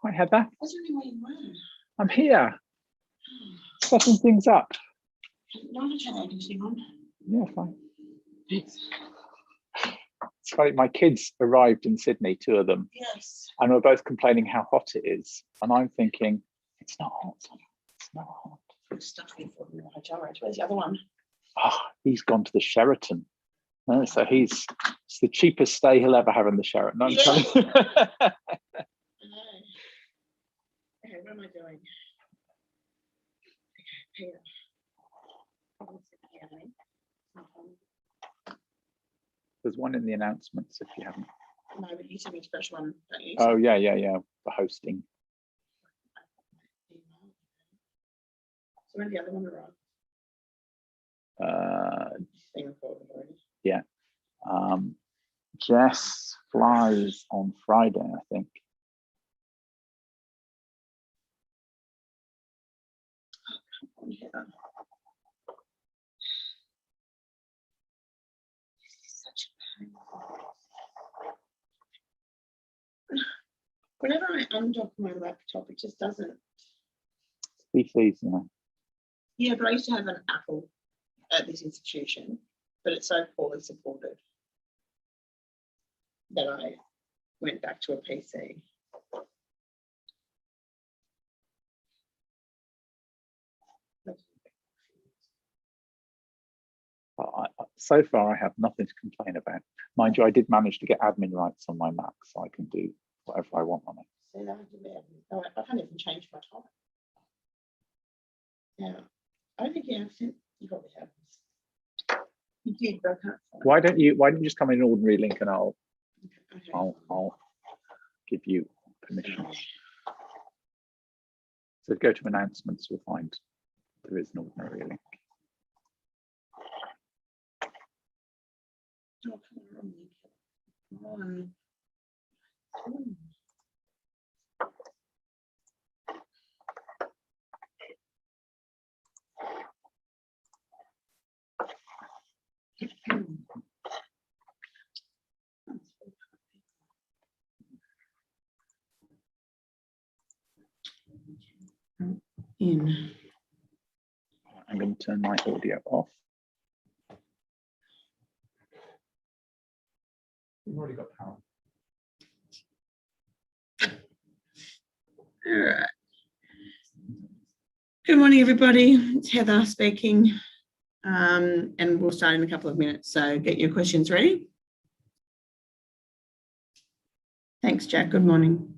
Hi, Heather. I was wondering where you were. I'm here, setting things up. Not a child anything on. Yeah, fine. It's funny, my kids arrived in Sydney, 2 of them, Yes. and we're both complaining how hot it is. And I'm thinking, it's not hot. It's not hot. Stuff before we Where's the other one? Oh, he's gone to the Sheraton. So it's the cheapest stay he'll ever have in the Sheraton. I'm telling you. I know. Okay, what am I doing? Okay, Peter. There's one in the announcements if you haven't. No, but you sent me to press one, don't you? Oh, yeah, for hosting. So when the other one arrived? Yeah. Jess flies on Friday, I think. Oh, come on, Heather. This is such a pain. Whenever I undock my laptop, it just doesn't. Please, you know. Yeah, but I used to have an Apple at this institution, but it's so poorly supported that I went back to a PC. So far, I have nothing to complain about. Mind you, I did manage to get admin rights on my Mac, so I can do whatever I want on it. See, I can't even change my time. Yeah, I don't think you have sent. You probably have. You did, but I can't find Why don't you just come in an ordinary link and I'll give you permission. So go to announcements, you'll find there is an ordinary link. Oh, come on. In. I'm going to turn my audio off. We've already got power. All right. Good morning, everybody. It's Heather speaking, and we'll start in a couple of minutes. So get your questions ready. Thanks, Jack. Good morning.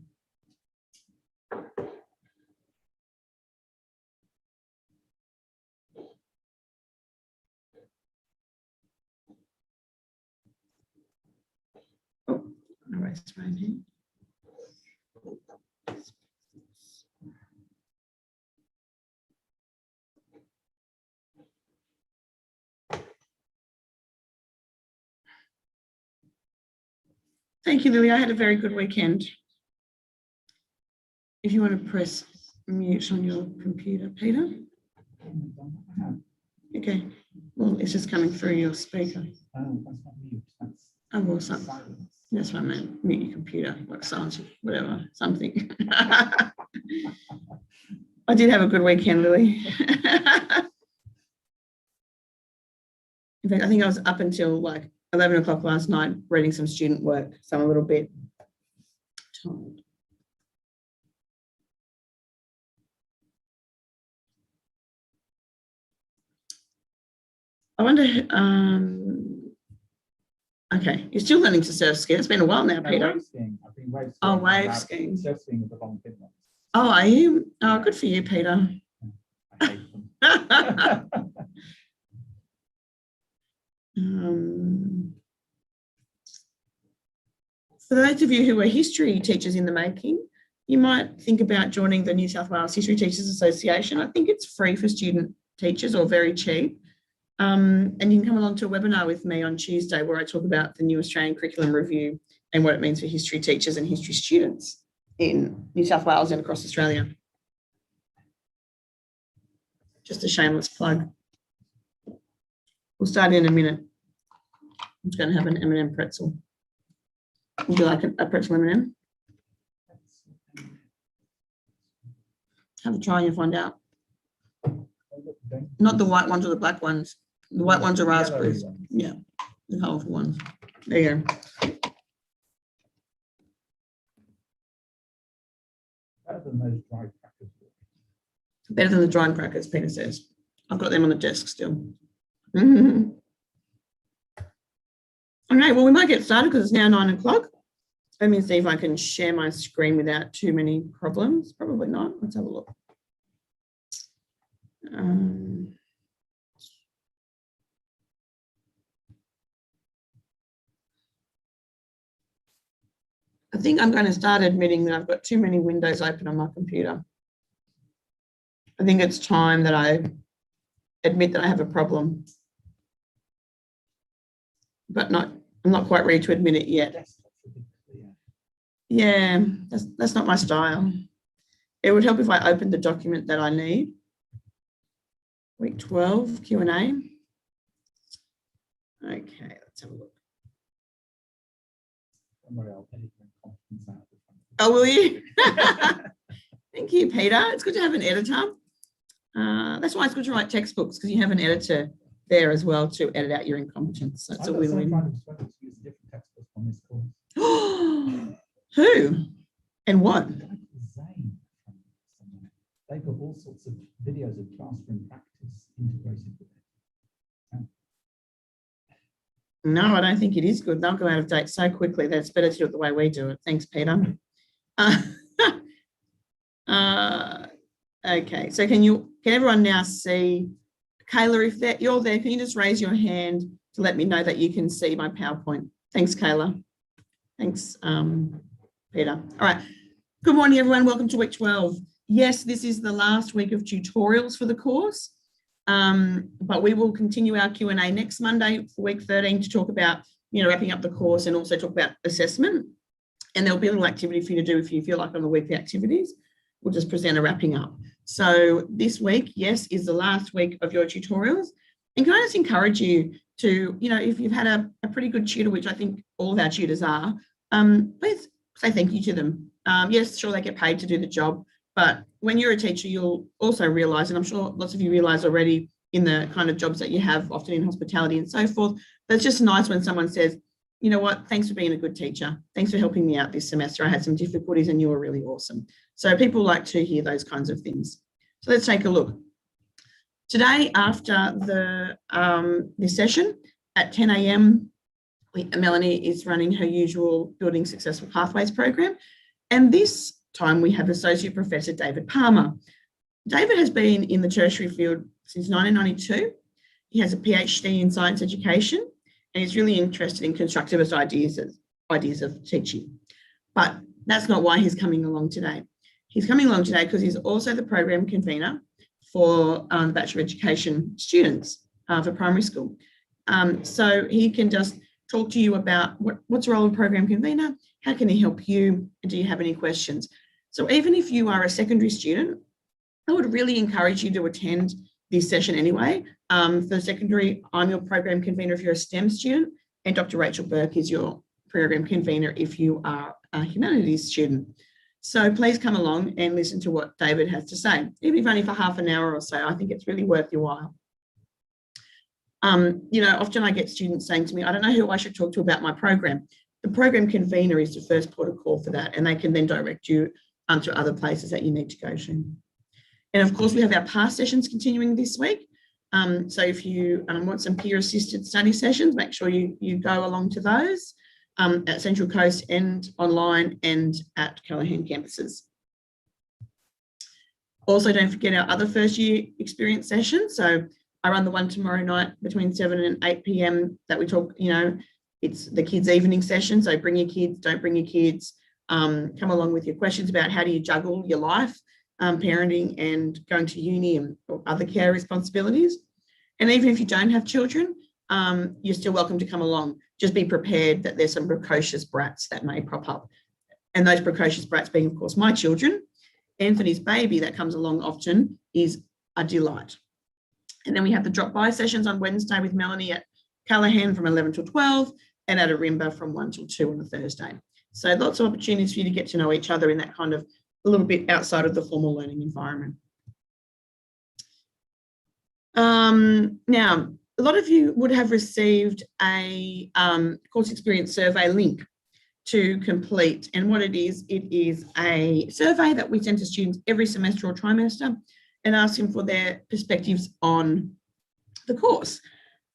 Oh, I raised my hand. Thank you, Lily. I had a very good weekend. If you want to press mute on your computer, Peter. Okay. Well, it's just coming through your speaker. Oh, that's not mute. Oh, well, that's what I meant. Mute your computer, like silence, whatever, something. I did have a good weekend, Lily. In fact, I think I was up until like 11 o'clock last night reading some student work, so I'm a little bit tired. I wonder, okay, you're still learning to surf ski. It's been a while now, Peter. Wave skiing. I've been wave skiing. Oh, wave skiing. Surf skiing with the long fin ones. Oh, are you? Oh, good for you, Peter. I hate them. For those of you who are history teachers in the making, you might think about joining the New South Wales History Teachers Association. I think it's free for student teachers or very cheap. And you can come along to a webinar with me on Tuesday where I talk about the new Australian Curriculum Review and what it means for history teachers and history students in New South Wales and across Australia. Just a shameless plug. We'll start in a minute. I'm just going to have an M&M pretzel. Would you like a pretzel M&M? Have a try and you'll find out. Not the white ones or the black ones. The white ones are raspberries. Yeah, the colourful ones. There you go. Better than those dried crackers. Better than the dried crackers, Peter says. I've got them on the desk still. Okay, well, we might get started because it's now 9 o'clock. Let me see if I can share my screen without too many problems. Probably not. Let's have a look. I think I'm going to start admitting that I've got too many windows open on my computer. I think it's time that I admit that I have a problem, but I'm not quite ready to admit it yet. Yeah, that's not my style. It would help if I opened the document that I need. Week 12, Q&A. Okay, let's have a look. Oh, will you? Thank you, Peter. It's good to have an editor. That's why it's good to write textbooks, because you have an editor there as well to edit out your incompetence. That's a win-win. Who and what? They've got all sorts of videos of classroom practice integrated with it. No, I don't think it is good. They'll go out of date so quickly that it's better to do it the way we do it. Thanks, Peter. Okay, so can everyone now see? Kayla, if you're there, can you just raise your hand to let me know that you can see my PowerPoint? Thanks, Kayla. Thanks, Peter. All right. Good morning, everyone. Welcome to week 12. Yes, this is the last week of tutorials for the course, but we will continue our Q&A next Monday for week 13 to talk about, wrapping up the course and also talk about assessment. And there'll be a little activity for you to do if you feel like on the weekly activities. We'll just present a wrapping up. So this week, yes, is the last week of your tutorials. And can I just encourage you to, if you've had a pretty good tutor, which I think all of our tutors are, please say thank you to them. Yes, sure, they get paid to do the job, but when you're a teacher, you'll also realise, and I'm sure lots of you realise already in the kind of jobs that you have, often in hospitality and so forth, but it's just nice when someone says, you know what, thanks for being a good teacher. Thanks for helping me out this semester. I had some difficulties and you were really awesome. So people like to hear those kinds of things. So let's take a look. Today, after this session at 10 a.m, Melanie is running her usual Building Successful Pathways program. And this time we have Associate Professor David Palmer. David has been in the tertiary field since 1992. He has a PhD in science education and he's really interested in constructivist ideas of teaching. But that's not why he's coming along today. He's coming along today because he's also the program convener for the Bachelor of Education students for primary school. So he can just talk to you about what's the role of program convener, how can he help you, and do you have any questions? So even if you are a secondary student, I would really encourage you to attend this session anyway. For secondary, I'm your program convener if you're a STEM student, and Dr. Rachel Burke is your program convener if you are a humanities student. So please come along and listen to what David has to say, even if only for half an hour or so. I think it's really worth your while. Often I get students saying to me, I don't know who I should talk to about my program. The program convener is the first port of call for that, and they can then direct you to other places that you need to go to. And of course, we have our past sessions continuing this week. So if you want some peer-assisted study sessions, make sure you go along to those at Central Coast and online and at Callaghan campuses. Also, don't forget our other first year experience sessions. So I run the one tomorrow night between 7 and 8 p.m. that we talk, it's the kids' evening session. So bring your kids, don't bring your kids. Come along with your questions about how do you juggle your life, parenting and going to uni and or other care responsibilities. And even if you don't have children, you're still welcome to come along. Just be prepared that there's some precocious brats that may pop up. And those precocious brats being, of course, my children. Anthony's baby that comes along often is a delight. And then we have the drop-by sessions on Wednesday with Melanie at Callaghan from 11 till 12 and at Arimba from 1 till 2 on a Thursday. So lots of opportunities for you to get to know each other in that kind of little bit outside of the formal learning environment. Now, a lot of you would have received a course experience survey link to complete. And what it is a survey that we send to students every semester or trimester and ask them for their perspectives on the course.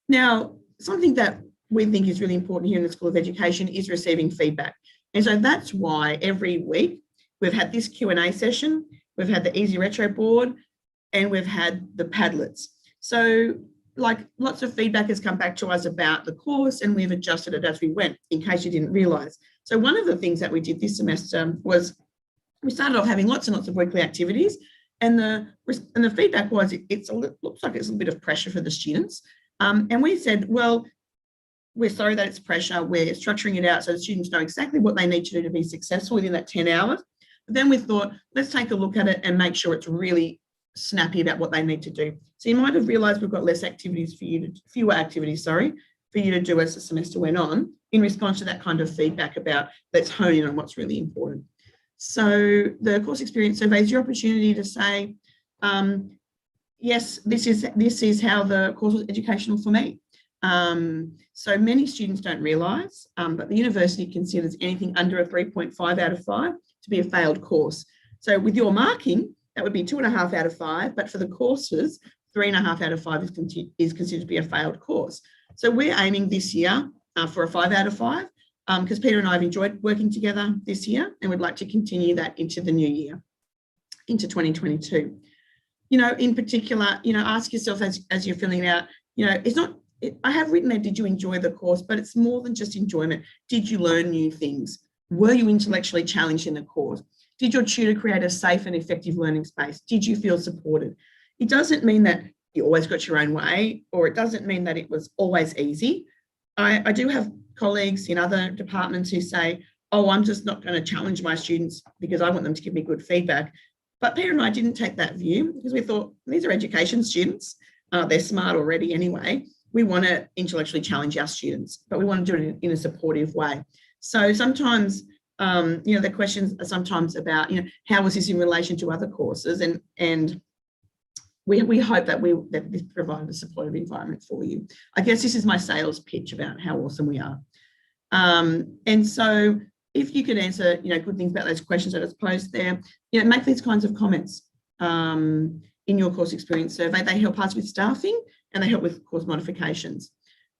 Now, something that we think is really important here in the School of Education is receiving feedback. And so that's why every week we've had this Q&A session, we've had the Easy Retro board, and we've had the Padlets. So like lots of feedback has come back to us about the course, and we've adjusted it as we went, in case you didn't realise. So one of the things that we did this semester was we started off having lots and lots of weekly activities, and the feedback was looks like it's a little bit of pressure for the students. And we said, well, we're sorry that it's pressure. We're structuring it out so the students know exactly what they need to do to be successful within that 10 hours. But then we thought, let's take a look at it and make sure it's really snappy about what they need to do. So you might have realised we've got fewer activities, for you to do as the semester went on in response to that kind of feedback about let's hone in on what's really important. So the course experience survey is your opportunity to say, yes, this is how the course was educational for me. So many students don't realise, but the university considers anything under a 3.5 out of 5 to be a failed course. So with your marking, that would be 2.5 out of 5, but for the courses, 3.5 out of 5 is considered to be a failed course. So we're aiming this year for a 5 out of 5, because Peter and I have enjoyed working together this year, and we'd like to continue that into the new year, into 2022. You know, in particular, you know, ask yourself as you're filling it out, you know, I have written there, did you enjoy the course? But it's more than just enjoyment. Did you learn new things? Were you intellectually challenged in the course? Did your tutor create a safe and effective learning space? Did you feel supported? It doesn't mean that you always got your own way, or it doesn't mean that it was always easy. I do have colleagues in other departments who say, oh, I'm just not going to challenge my students because I want them to give me good feedback. But Peter and I didn't take that view because we thought these are education students. They're smart already anyway. We want to intellectually challenge our students, but we want to do it in a supportive way. So sometimes, you know, the questions are sometimes about, you know, how was this in relation to other courses? And we hope that this provided a supportive environment for you. I guess this is my sales pitch about how awesome we are. And so if you could answer, you know, good things about those questions that are posed there, you know, make these kinds of comments in your course experience survey. They help us with staffing and they help with course modifications.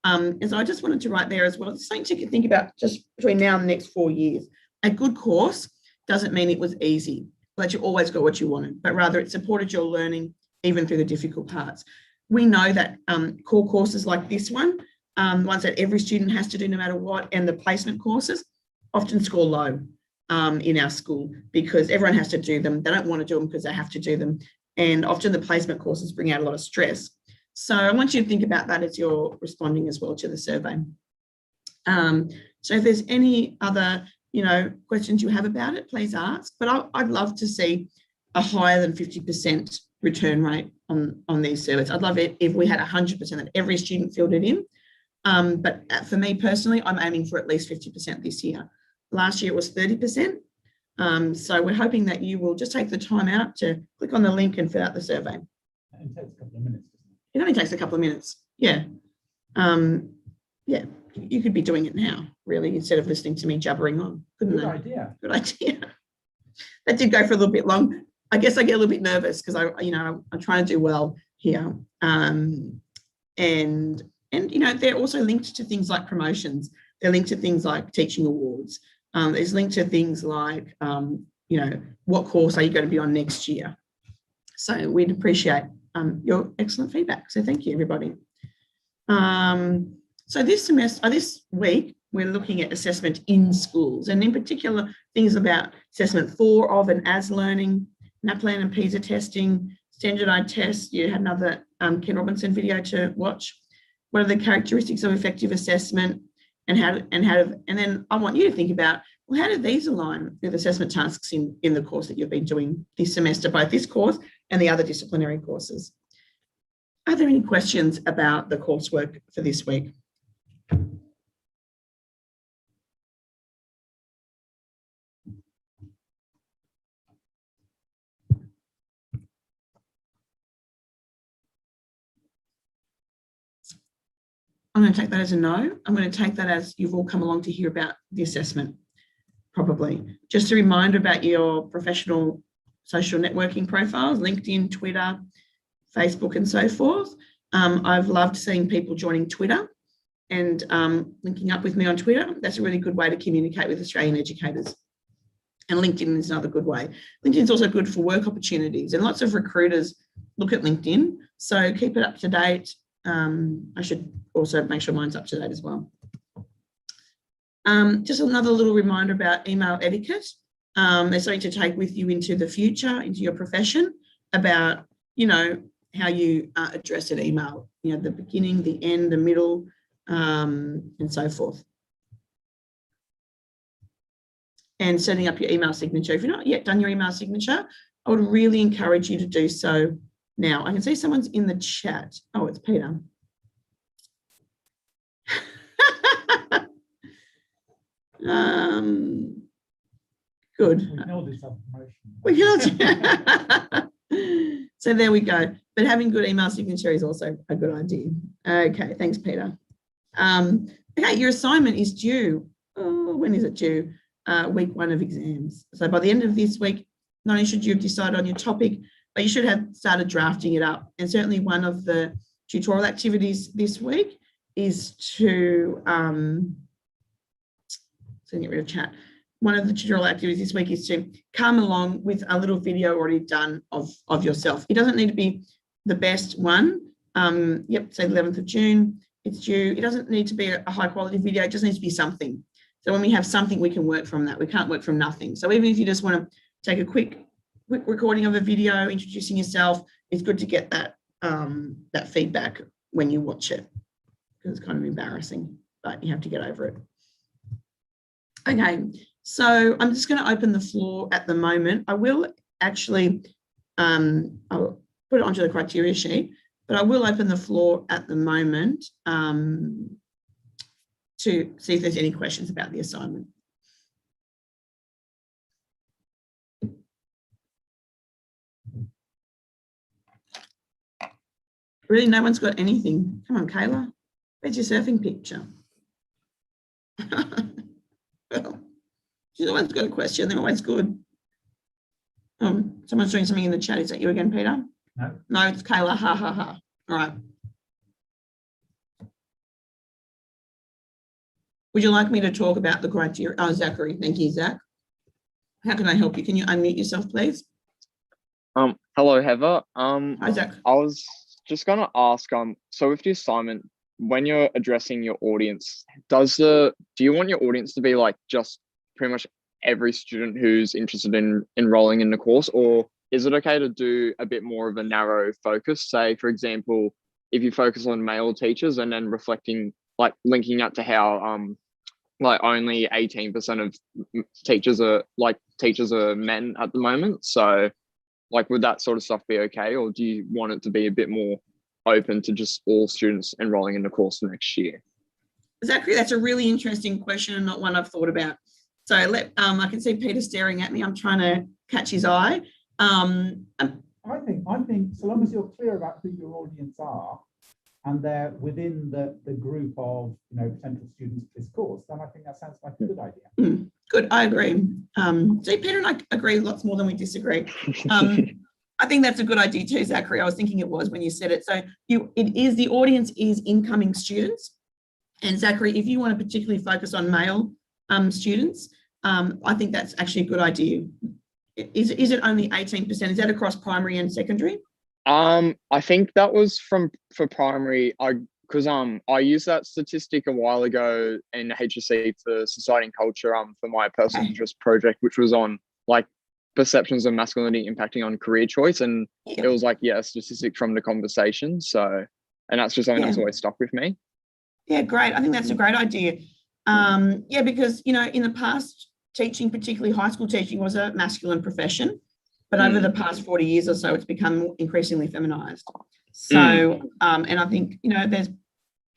And so I just wanted to write there as well, something to think about just between now and the next 4 years. A good course doesn't mean it was easy, that you always got what you wanted, but rather it supported your learning even through the difficult parts. We know that core courses like this one, ones that every student has to do no matter what, and the placement courses often score low in our school because everyone has to do them. They don't want to do them because they have to do them. And often the placement courses bring out a lot of stress. So I want you to think about that as you're responding as well to the survey. So if there's any other, you know, questions you have about it, please ask. But I'd love to see a higher than 50% return rate on these surveys. I'd love it if we had 100% that every student filled it in. But for me personally, I'm aiming for at least 50% this year. Last year it was 30%. So we're hoping that you will just take the time out to click on the link and fill out the survey. It takes a couple of minutes. It only takes a couple of minutes. Yeah. Yeah, you could be doing it now, really, instead of listening to me jabbering on. Couldn't Good they? idea. Good idea. That did go for a little bit long. I guess I get a little bit nervous because I'm trying to do well here. And you know, they're also linked to things like promotions. They're linked to things like teaching awards. It's linked to things like, you know, what course are you going to be on next year? So we'd appreciate your excellent feedback. So thank you, everybody. So this week, we're looking at assessment in schools, and in particular, things about assessment for, of, and as learning, NAPLAN and PISA testing, standardized tests. You had another Ken Robinson video to watch. What are the characteristics of effective assessment, and then I want you to think about, well, how do these align with assessment tasks in the course that you've been doing this semester, both this course and the other disciplinary courses? Are there any questions about the coursework for this week? I'm going to take that as a no. I'm going to take that as you've all come along to hear about the assessment, probably. Just a reminder about your professional social networking profiles, LinkedIn, Twitter, Facebook, and so forth. I've loved seeing people joining Twitter and linking up with me on Twitter. That's a really good way to communicate with Australian educators. And LinkedIn is another good way. LinkedIn is also good for work opportunities, and lots of recruiters look at LinkedIn. So keep it up to date. I should also make sure mine's up to date as well. Just another little reminder about email etiquette. There's something to take with you into the future, into your profession, about, you know, how you address an email, you know, the beginning, the end, the middle, and so forth. And setting up your email signature. If you're not yet done your email signature, I would really encourage you to do so now. I can see someone's in the chat. Oh, it's Peter. Good. We can all do self-promotion. We can. So there we go. But having good email signature is also a good idea. Okay, thanks, Peter. Okay, your assignment is due. Oh, when is it due? Week 1 of exams. So by the end of this week, not only should you have decided on your topic, but you should have started drafting it up. And certainly one of the tutorial activities this week is to, so get rid of chat. One of the tutorial activities this week is to come along with a little video already done of yourself. It doesn't need to be the best one. Yep, say the 11th of June, it's due. It doesn't need to be a high quality video. It just needs to be something. So when we have something, we can work from that. We can't work from nothing. So even if you just want to take a quick recording of a video, introducing yourself, it's good to get that, that feedback when you watch it, because it's kind of embarrassing, but you have to get over it. Okay, so I'm just going to open the floor at the moment. I will actually, I'll put it onto the criteria sheet, but I will open the floor at the moment to see if there's any questions about the assignment. Really, no one's got anything. Come on, Kayla. Where's your surfing picture? Well, she's always got a question. They're always good. Someone's doing something in the chat. Is that you again, Peter? No. No, it's Kayla. Ha, ha, ha. All right. Would you like me to talk about the criteria? Oh, Zachary. Thank you, Zach. How can I help you? Can you unmute yourself, please? Hello, Heather. Hi, Zach. I was just gonna ask, so with the assignment, when you're addressing your audience, do you want your audience to be like just pretty much every student who's interested in enrolling in the course, or is it okay to do a bit more of a narrow focus? Say, for example, if you focus on male teachers and then reflecting, like linking that to how like only 18% of teachers are men at the moment. So like, would that sort of stuff be okay? Or do you want it to be a bit more open to just all students enrolling in the course for next year? Zachary, that's a really interesting question and not one I've thought about. So I can see Peter staring at me. I'm trying to catch his eye. I think so long as you're clear about who your audience are and they're within the group of, you know, potential students for this course, then I think that sounds like a good idea. Good, I agree. See, Peter and I agree lots more than we disagree. I think that's a good idea too, Zachary. I was thinking it was when you said it. So the audience is incoming students. And Zachary, if you want to particularly focus on male students, I think that's actually a good idea. Is it only 18%? Is that across primary and secondary? I think that was for primary. Because I used that statistic a while ago in HSC for Society and Culture for my personal interest project, which was on like perceptions of masculinity impacting on career choice, and it was like, a statistic from the conversation. So, and that's just something that's always stuck with me. Yeah, great. I think that's a great idea. Because, you know, in the past, teaching, particularly high school teaching, was a masculine profession, but over the past 40 years or so, it's become increasingly feminized. So, and I think, you know, there's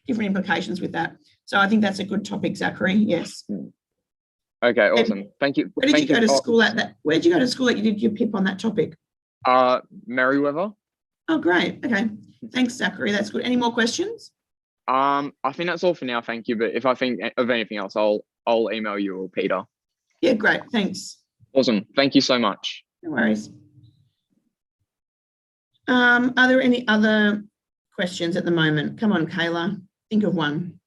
different implications with that. So I think that's a good topic, Zachary. Yes. Okay, awesome. Thank you. Where did you go to school at that? Where did you go to school that you did your PIP on that topic? Merriweather. Oh, great. Okay. Thanks, Zachary. That's good. Any more questions? I think that's all for now. Thank you. But if I think of anything else, I'll email you or Peter. Yeah, great. Thanks. Awesome. Thank you so much. No worries. Are there any other questions at the moment? Come on, Kayla, think of one.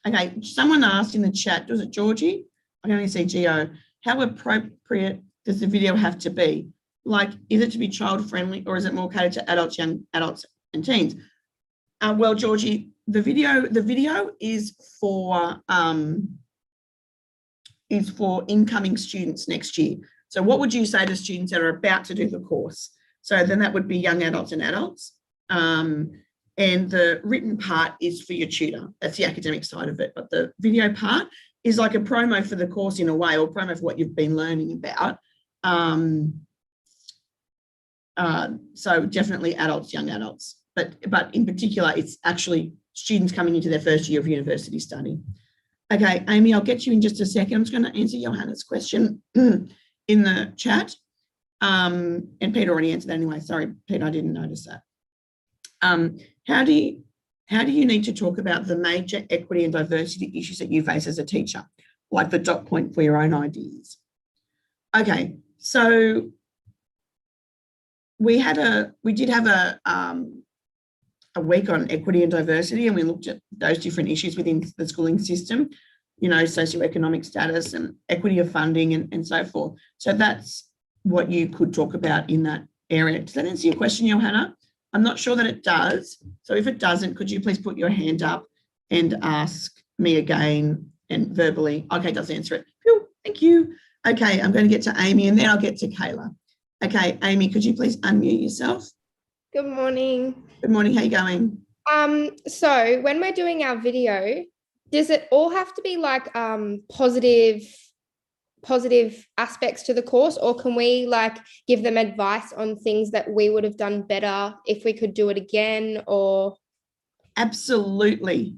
Okay, someone asked in the chat, was it Georgie? I can only see Geo. How appropriate does the video have to be? Like, is it to be child friendly or is it more catered to adults, young adults and teens? Well, Georgie, the video is for incoming students next year. So what would you say to students that are about to do the course? So then that would be young adults and adults. And the written part is for your tutor. That's the academic side of it. But the video part is like a promo for the course in a way, or promo for what you've been learning about. So definitely adults, young adults. But in particular, it's actually students coming into their first year of university study. Okay, Amy, I'll get you in just a second. I'm just going to answer Johanna's question in the chat. And Peter already answered that anyway. Sorry, Peter, I didn't notice that. How do you need to talk about the major equity and diversity issues that you face as a teacher, like the dot point for your own ideas? Okay, so we did have a week on equity and diversity, and we looked at those different issues within the schooling system, you know, socioeconomic status and equity of funding and so forth. So that's what you could talk about in that area. Does that answer your question, Johanna? I'm not sure that it does. So if it doesn't, could you please put your hand up and ask me again and verbally? Okay, it does answer it. Phew, thank you. Okay, I'm going to get to Amy and then I'll get to Kayla. Okay, Amy, could you please unmute yourself? Good morning. Good morning, how are you going? So when we're doing our video, does it all have to be like positive aspects to the course, or can we like give them advice on things that we would have done better if we could do it again? Or absolutely.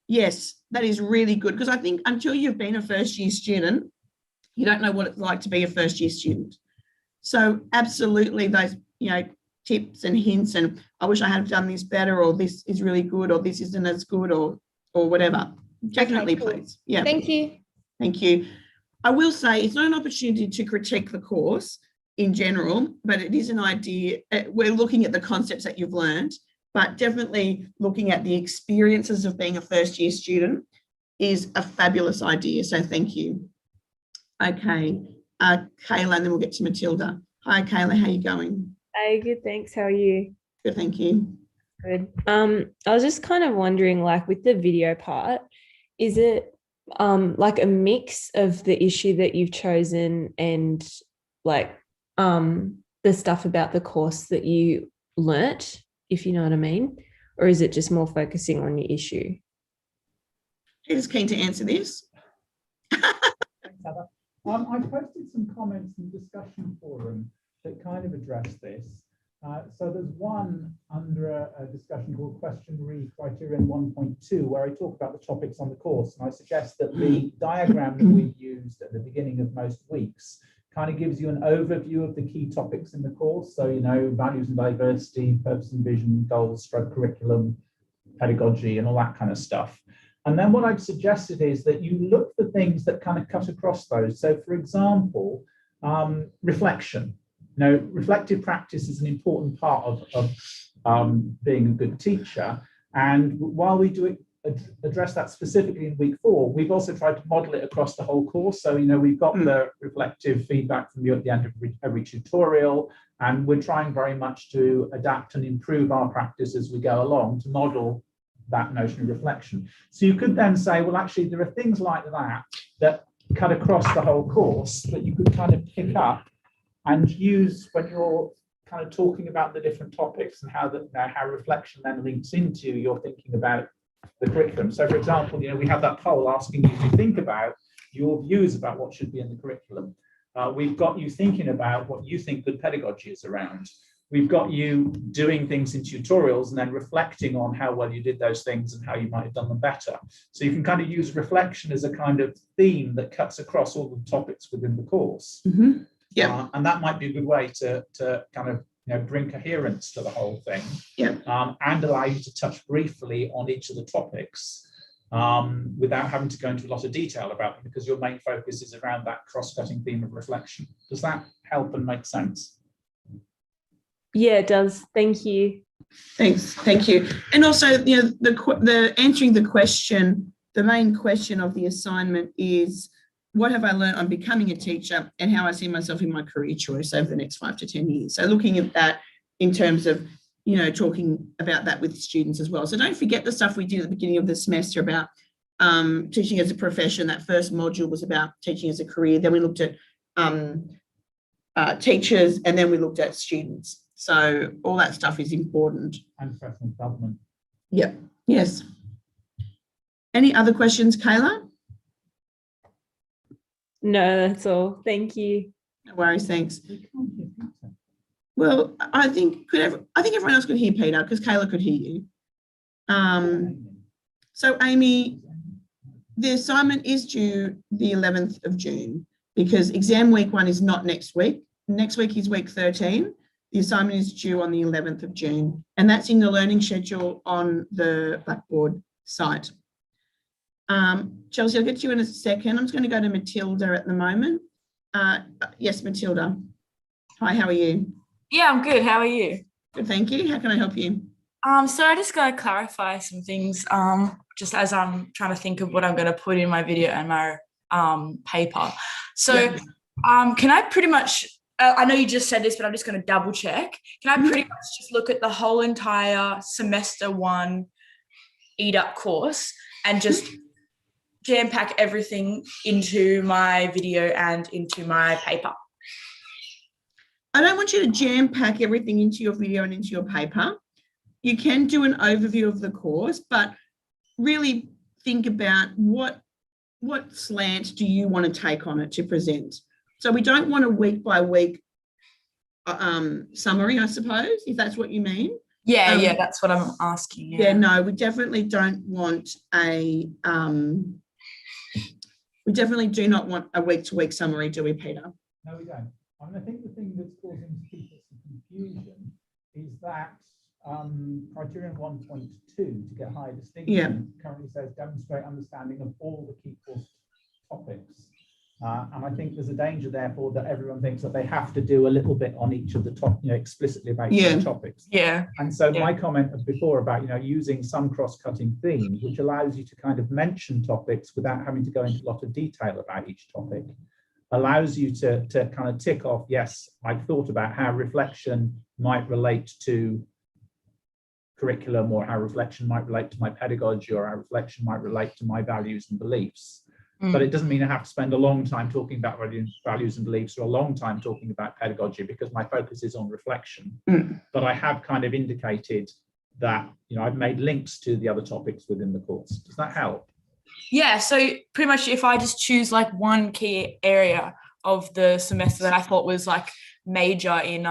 Yes, that is really good, because I think until you've been a first year student, you don't know what it's like to be a first year student. So absolutely those, you know, tips and hints and I wish I had done this better, or this is really good, or this isn't as good, or whatever. Definitely, okay, cool. Please. Yeah. Thank you. Thank you. I will say it's not an opportunity to critique the course in general, but it is an idea. We're looking at the concepts that you've learned, but definitely looking at the experiences of being a first year student is a fabulous idea. So thank you. Okay. Kayla, and then we'll get to Matilda. Hi, Kayla, how are you going? Hey, good, thanks. How are you? Good, thank you. Good. I was just kind of wondering, like with the video part, is it like a mix of the issue that you've chosen and like the stuff about the course that you learnt, if you know what I mean? Or is it just more focusing on your issue? Peter's keen to answer this. I posted some comments in the discussion forum that kind of address this. So there's one under a discussion called Questionary Criterion 1.2, where I talk about the topics on the course. And I suggest that the diagram that we've used at the beginning of most weeks kind of gives you an overview of the key topics in the course. So, you know, values and diversity, purpose and vision, goals, curriculum, pedagogy, and all that kind of stuff. And then what I've suggested is that you look for things that kind of cut across those. So, for example, reflection. You know, reflective practice is an important part of being a good teacher. And while we do address that specifically in week 4, we've also tried to model it across the whole course. So, you know, we've got the reflective feedback from you at the end of every tutorial, and we're trying very much to adapt and improve our practice as we go along to model that notion of reflection. So you could then say, well, actually, there are things like that cut across the whole course that you could kind of pick up and use when you're kind of talking about the different topics and how reflection then links into your thinking about the curriculum. So, for example, you know, we have that poll asking you to think about your views about what should be in the curriculum. We've got you thinking about what you think good pedagogy is around. We've got you doing things in tutorials and then reflecting on how well you did those things and how you might have done them better. So you can kind of use reflection as a kind of theme that cuts across all the topics within the course. Mm-hmm. Yeah, and that might be a good way to kind of bring coherence to the whole thing. Yeah. And allow you to touch briefly on each of the topics without having to go into a lot of detail about them, because your main focus is around that cross-cutting theme of reflection. Does that help and make sense? Yeah, it does. Thank you. Thanks. Thank you. And also, the answering the question, the main question of the assignment is, what have I learned on becoming a teacher and how I see myself in my career choice over the next 5 to 10 years? So looking at that in terms of, talking about that with students as well. So don't forget the stuff we did at the beginning of the semester about teaching as a profession. That first module was about teaching as a career. Then we looked at teachers, and then we looked at students. So all that stuff is important. And professional development. Yeah. Yes. Any other questions, Kayla? No, that's all. Thank you. No worries. Thanks. Well, I think everyone else could hear Peter, because Kayla could hear you. So Amy, the assignment is due the 11th of June, because exam week 1 is not next week. Next week is week 13. The assignment is due on the 11th of June, and that's in the learning schedule on the Blackboard site. Chelsea, I'll get to you in a second. I'm just going to go to Matilda at the moment. Yes, Matilda. Hi, how are you? Yeah, I'm good. How are you? Good, thank you. How can I help you? So I just got to clarify some things, just as I'm trying to think of what I'm going to put in my video and my paper. So can I pretty much, I know you just said this, but I'm just going to double check. Can I pretty much just look at the whole entire semester 1 EDUP course and just jam pack everything into my video and into my paper? I don't want you to jam pack everything into your video and into your paper. You can do an overview of the course, but really think about what slant do you want to take on it to present. So we don't want a week by week summary, I suppose, if that's what you mean. Yeah, that's what I'm asking. Yeah, no, we definitely don't want we definitely do not want a week-to-week summary, do we, Peter? No, we don't. I think the thing that's causing people some confusion is that criterion 1.2 to get higher distinction currently says demonstrate understanding of all the key course topics. And I think there's a danger, therefore, that everyone thinks that they have to do a little bit on each of the explicitly about each of the topics. Yeah. And so my comment before about, using some cross-cutting themes, which allows you to kind of mention topics without having to go into a lot of detail about each topic, allows you to kind of tick off, yes, I've thought about how reflection might relate to curriculum, or how reflection might relate to my pedagogy, or how reflection might relate to my values and beliefs. But it doesn't mean I have to spend a long time talking about values and beliefs, or a long time talking about pedagogy, because my focus is on reflection. But I have kind of indicated that, I've made links to the other topics within the course. Does that help? Yeah, so pretty much if I just choose like one key area of the semester that I thought was like major in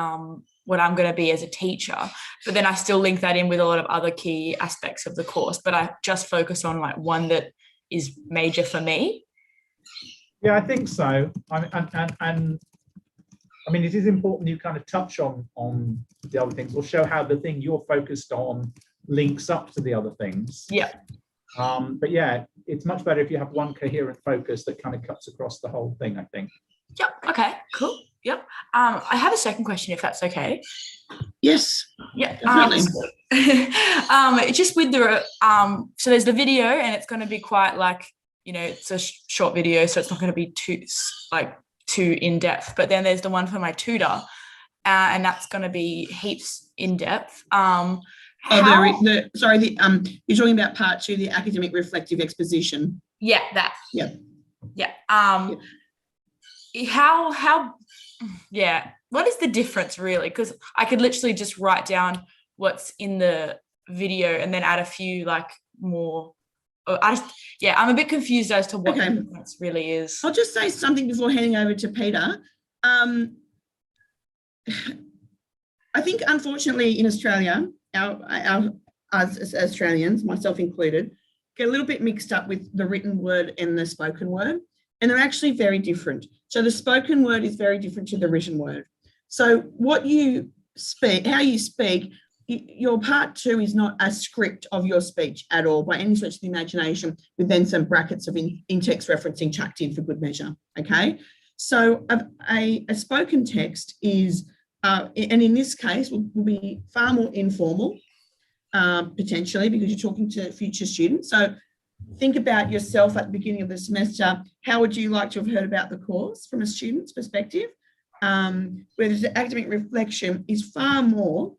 what I'm going to be as a teacher, but then I still link that in with a lot of other key aspects of the course, but I just focus on like one that is major for me. Yeah, I think so. And I mean, it is important you kind of touch on the other things, or show how the thing you're focused on links up to the other things. Yeah. But yeah, it's much better if you have one coherent focus that kind of cuts across the whole thing, I think. Yep. Okay, cool. Yep. I have a second question, if that's okay. Yes. Yeah. Just with the so there's the video, and it's going to be quite like, it's a short video, so it's not going to be too in depth. But then there's the one for my tutor, and that's going to be heaps in depth. You're talking about part 2, the academic reflective exposition. Yeah, that. Yeah. Yeah. What is the difference really? Because I could literally just write down what's in the video and then add a few like more. I'm a bit confused as to what the difference really is. I'll just say something before handing over to Peter. I think unfortunately in Australia, our as Australians, myself included, get a little bit mixed up with the written word and the spoken word, and they're actually very different. So the spoken word is very different to the written word. So what you how you speak, your part 2 is not a script of your speech at all by any stretch of the imagination, with then some brackets of in-text referencing chucked in for good measure, okay? So a spoken text is, and in this case, will be far more informal, potentially, because you're talking to future students. So think about yourself at the beginning of the semester. How would you like to have heard about the course from a student's perspective? Whereas the academic reflection is far more,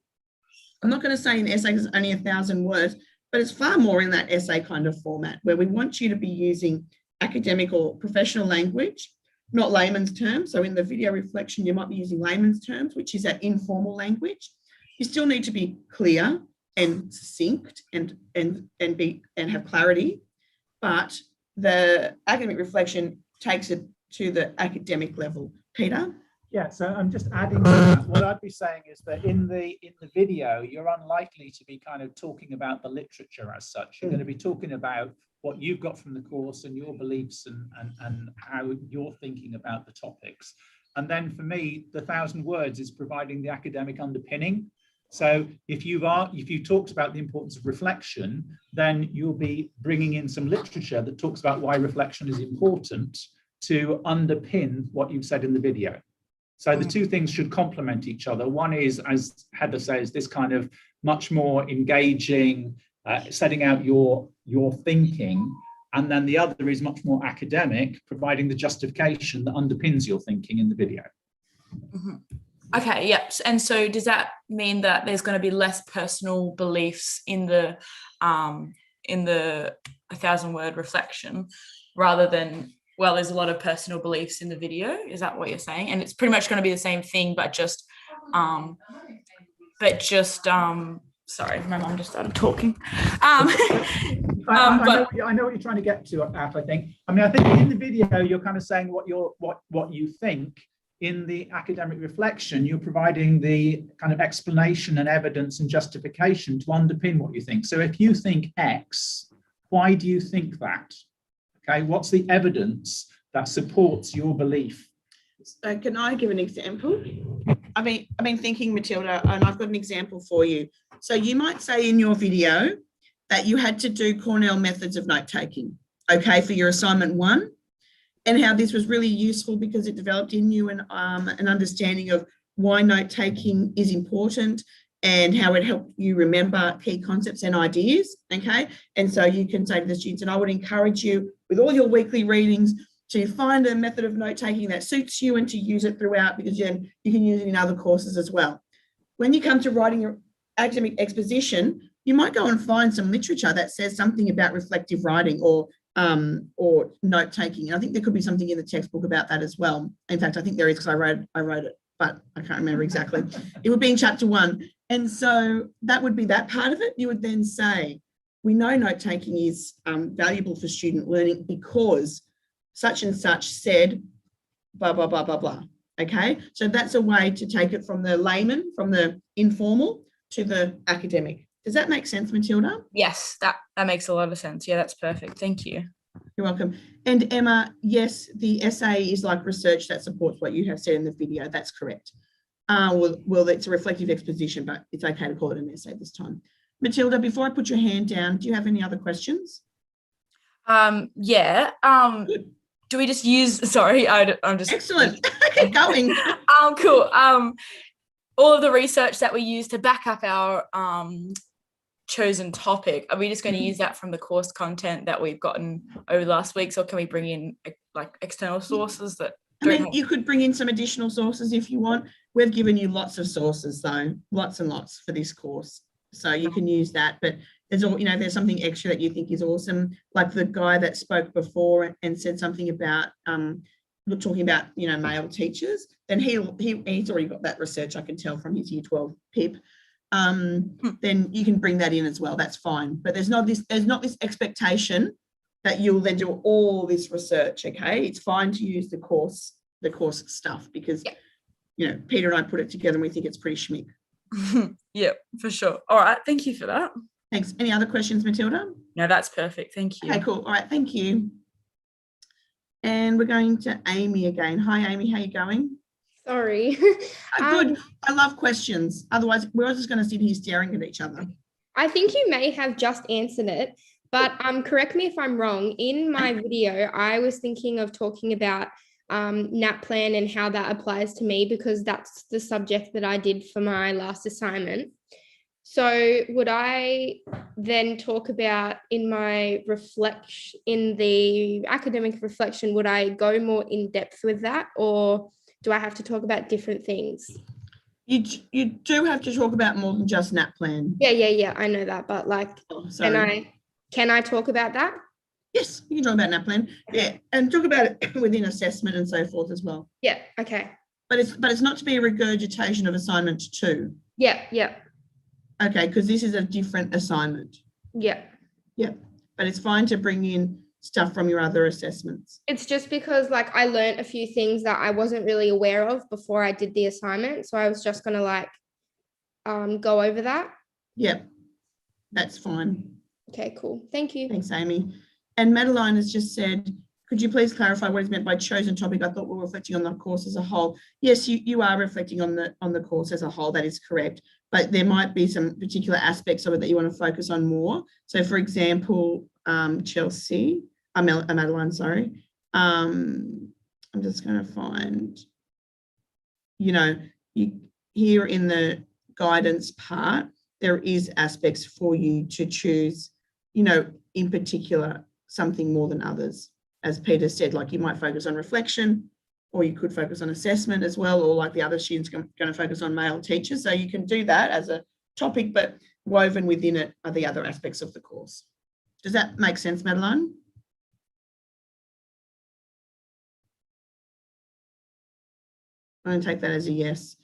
I'm not going to say an essay because it's only 1,000 words, but it's far more in that essay kind of format where we want you to be using academic or professional language, not layman's terms. So in the video reflection, you might be using layman's terms, which is that informal language. You still need to be clear and succinct and have clarity, but the academic reflection takes it to the academic level. Peter? Yeah, so I'm just adding to that. What I'd be saying is that in the video, you're unlikely to be kind of talking about the literature as such. You're going to be talking about what you've got from the course and your beliefs and how you're thinking about the topics. And then for me, the 1,000 words is providing the academic underpinning. So if you talked about the importance of reflection, then you'll be bringing in some literature that talks about why reflection is important to underpin what you've said in the video. So the two things should complement each other. One is, as Heather says, this kind of much more engaging, setting out your thinking. And then the other is much more academic, providing the justification that underpins your thinking in the video. Mm-hmm. Okay, yep. And so does that mean that there's going to be less personal beliefs in the 1,000-word reflection rather than, well, there's a lot of personal beliefs in the video? Is that what you're saying? And it's pretty much going to be the same thing, but just sorry, my mum just started talking. I know what you're trying to get to, I think. I mean, I think in the video, you're kind of saying what you think. In the academic reflection, you're providing the kind of explanation and evidence and justification to underpin what you think. So if you think X, why do you think that? Okay, what's the evidence that supports your belief? Can I give an example? I've been thinking, Matilda, and I've got an example for you. So you might say in your video that you had to do Cornell methods of note-taking, okay, for your assignment 1, and how this was really useful because it developed in you an understanding of why note-taking is important and how it helped you remember key concepts and ideas, okay? And so you can say to the students, and I would encourage you with all your weekly readings to find a method of note-taking that suits you and to use it throughout, because then you can use it in other courses as well. When you come to writing your academic exposition, you might go and find some literature that says something about reflective writing or note-taking. And I think there could be something in the textbook about that as well. In fact, I think there is, because I wrote it, but I can't remember exactly. It would be in chapter 1. And so that would be that part of it. You would then say, we know note-taking is valuable for student learning because such and such said, blah, blah, blah, blah, blah. Okay, so that's a way to take it from the layman, from the informal to the academic. Does that make sense, Matilda? Yes, that makes a lot of sense. Yeah, that's perfect. Thank you. You're welcome. And Emma, yes, the essay is like research that supports what you have said in the video. That's correct. Well, it's a reflective exposition, but it's okay to call it an essay this time. Matilda, before I put your hand down, do you have any other questions? Yeah. Good. Do we just use, sorry, I'm just. Excellent. Keep going. Cool. All of the research that we use to back up our chosen topic, are we just going to use that from the course content that we've gotten over the last weeks, or can we bring in like external sources that you could bring in some additional sources if you want. We've given you lots of sources though, lots and lots for this course, so you can use that. But there's all, there's something extra that you think is awesome, like the guy that spoke before and said something about talking about male teachers. Then he's already got that research, I can tell from his year 12 pip. Then you can bring that in as well. That's fine. But there's not this expectation that you'll then do all this research. Okay, it's fine to use the course stuff because Peter and I put it together and we think it's pretty schmick. Yeah, for sure. All right, thank you for that. Thanks. Any other questions, Matilda? No, that's perfect. Thank you. Okay, cool. All right, thank you. And we're going to Amy again. Hi, Amy. How are you going? Sorry. Good. I love questions. Otherwise, we're all just going to sit here staring at each other. I think you may have just answered it, but correct me if I'm wrong. In my video, I was thinking of talking about NAPLAN and how that applies to me, because that's the subject that I did for my last assignment. So would I then talk about in the academic reflection, would I go more in depth with that, or do I have to talk about different things? You do have to talk about more than just NAPLAN. Yeah, I know that, but like, can I talk about that? Yes, you can talk about NAPLAN. Yeah, and talk about it within assessment and so forth as well. Yeah, okay. But it's not to be a regurgitation of assignment 2. Yeah. Okay, because this is a different assignment. Yeah. But it's fine to bring in stuff from your other assessments. It's just because like I learned a few things that I wasn't really aware of before I did the assignment. So I was just going to like go over that. Yep, that's fine. Okay, cool. Thank you. Thanks, Amy. And Madeline has just said, could you please clarify what is meant by chosen topic? I thought we were reflecting on the course as a whole. Yes, you are reflecting on the course as a whole. That is correct. But there might be some particular aspects of it that you want to focus on more. So, for example, Madeline, sorry. I'm just going to find, here in the guidance part, there is aspects for you to choose, in particular, something more than others. As Peter said, like you might focus on reflection, or you could focus on assessment as well, or like the other students going to focus on male teachers. So you can do that as a topic, but woven within it are the other aspects of the course. Does that make sense, Madeline? I'm going to take that as a yes.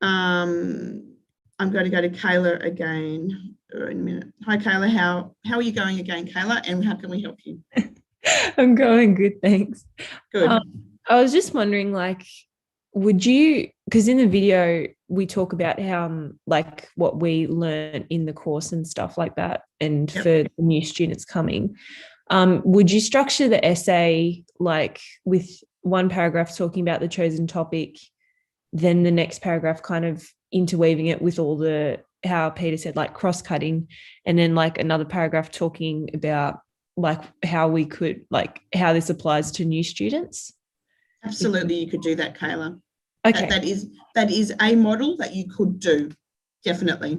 I'm going to go to Kayla again in a minute. Hi, Kayla. How are you going again, Kayla? And how can we help you? I'm going good, thanks. Good. I was just wondering, like, would you, because in the video we talk about how like what we learn in the course and stuff like that, and for the new students coming, would you structure the essay like with one paragraph talking about the chosen topic, then the next paragraph kind of interweaving it with all the, how Peter said, like cross-cutting, and then like another paragraph talking about like how we could, like how this applies to new students? Absolutely, you could do that, Kayla. Okay. That is a model that you could do, definitely.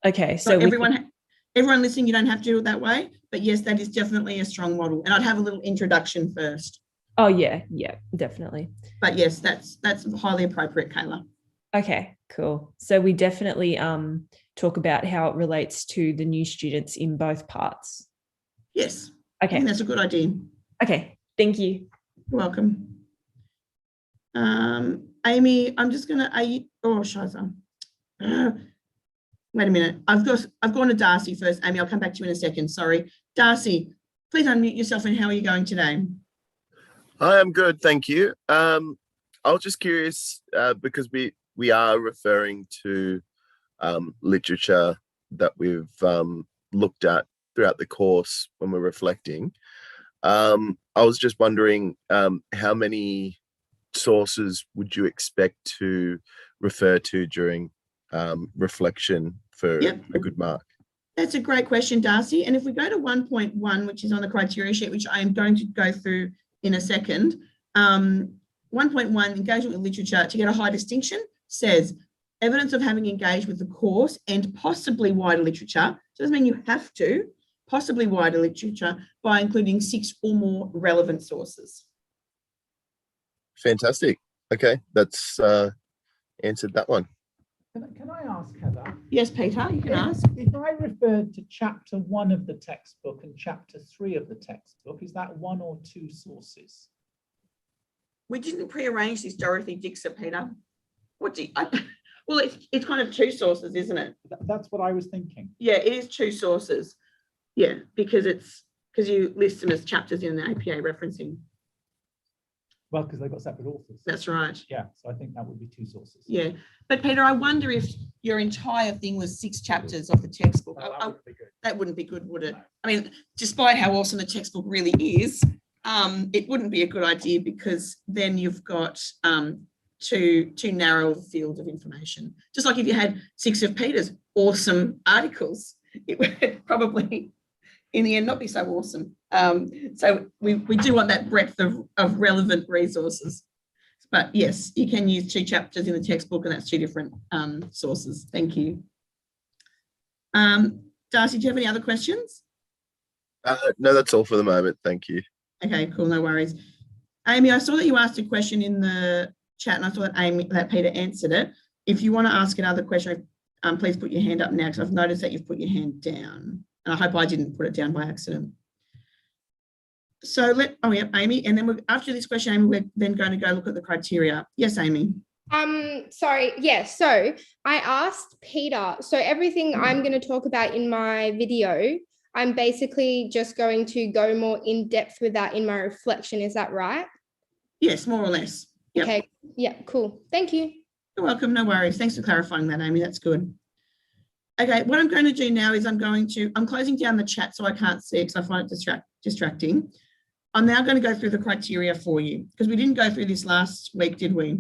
Okay, so everyone listening, you don't have to do it that way, but yes, that is definitely a strong model. And I'd have a little introduction first. Oh yeah, definitely. But yes, that's highly appropriate, Kayla. Okay, cool. So we definitely talk about how it relates to the new students in both parts. Yes. Okay. I think that's a good idea. Okay, thank you. You're welcome. Amy, I'm just gonna, Shiza. Wait a minute. I've gone to Darcy first. Amy, I'll come back to you in a second. Sorry. Darcy, please unmute yourself, and how are you going today? I am good, thank you. I was just curious, because we are referring to literature that we've looked at throughout the course when we're reflecting. I was just wondering, how many sources would you expect to refer to during reflection for a good mark? That's a great question, Darcy. And if we go to 1.1, which is on the criteria sheet, which I am going to go through in a second, 1.1, engagement with literature to get a high distinction, says evidence of having engaged with the course and possibly wider literature. So it doesn't mean you have to, possibly wider literature, by including 6 or more relevant sources. Fantastic. Okay, that's answered that one. Can I ask, Heather? Yes, Peter, you can ask. If I referred to chapter 1 of the textbook and chapter 3 of the textbook, is that 1 or 2 sources? We didn't prearrange this, Dorothy Dixer, Peter. Well, it's kind of 2 sources, isn't it? That's what I was thinking. Yeah, it is 2 sources. Yeah, because you list them as chapters in the APA referencing. Well, because they've got separate authors. That's right. Yeah, so I think that would be 2 sources. Yeah, but Peter, I wonder if your entire thing was 6 chapters of the textbook. No, that wouldn't be good. That wouldn't be good, would it? No. I mean, despite how awesome the textbook really is, it wouldn't be a good idea, because then you've got too narrow a field of information. Just like if you had 6 of Peter's awesome articles, it would probably in the end not be so awesome. So we do want that breadth of relevant resources. But yes, you can use 2 chapters in the textbook, and that's 2 different sources. Thank you. Darcy, do you have any other questions? No, that's all for the moment. Thank you. Okay, cool, no worries. Amy, I saw that you asked a question in the chat, and I saw that Peter answered it. If you want to ask another question, please put your hand up now, because I've noticed that you've put your hand down. And I hope I didn't put it down by accident. So Amy, and then after this question, Amy, we're then going to go look at the criteria. Yes, Amy. Sorry. Yes. So I asked Peter, so everything I'm going to talk about in my video, I'm basically just going to go more in depth with that in my reflection. Is that right? Yes, more or less. Yep. Okay. Yeah, cool. Thank you. You're welcome. No worries. Thanks for clarifying that, Amy. That's good. Okay, what I'm going to do now is I'm closing down the chat so I can't see it because I find it distracting. I'm now going to go through the criteria for you, because we didn't go through this last week, did we?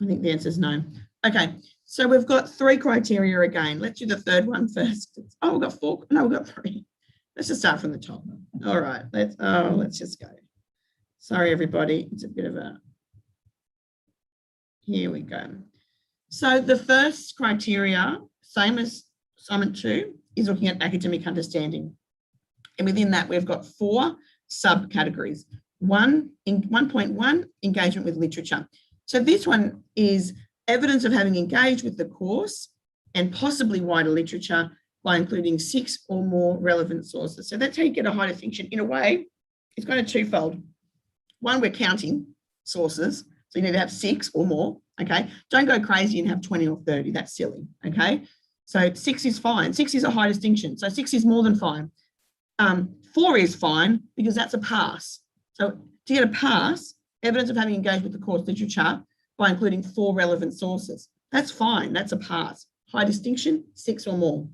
I think the answer is no. Okay, so we've got 3 criteria again. Let's do the 3rd one first. Oh, we've got 4. No, we've got 3. Let's just start from the top. All right, let's just go. Sorry, everybody. It's a bit of a... Here we go. So the first criteria, same as assignment 2, is looking at academic understanding. And within that, we've got 4 subcategories. 1.1, engagement with literature. So this one is evidence of having engaged with the course and possibly wider literature by including 6 or more relevant sources. So that's how you get a high distinction. In a way, it's kind of twofold. One, we're counting sources. So you need to have 6 or more, okay? Don't go crazy and have 20 or 30, that's silly, okay? So 6 is fine. 6 is a high distinction. So 6 is more than fine. 4 is fine because that's a pass. So to get a pass, evidence of having engaged with the course literature by including 4 relevant sources. That's fine, that's a pass. High distinction, 6 or more.